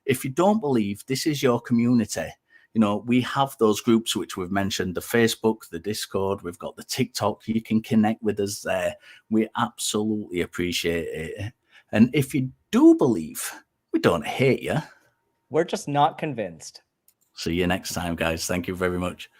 If you don't believe, this is your community. You know, we have those groups which we've mentioned, the Facebook, the Discord, we've got the TikTok. You can connect with us there. We absolutely appreciate it. And if you do believe, we don't hate you. We're just not convinced. See you next time, guys. Thank you very much.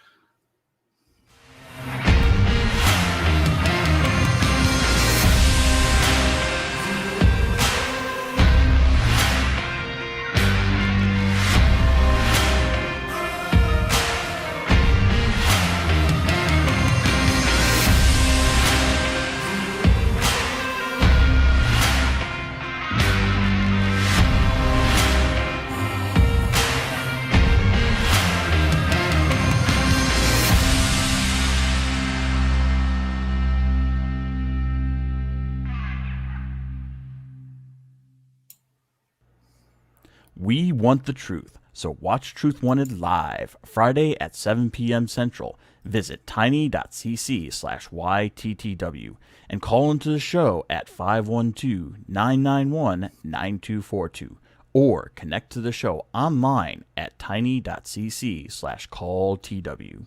We want the truth, so watch Truth Wanted live, Friday at 7 p.m. Central. Visit tiny.cc/YTTW and call into the show at 512-991-9242 or connect to the show online at tiny.cc/calltw.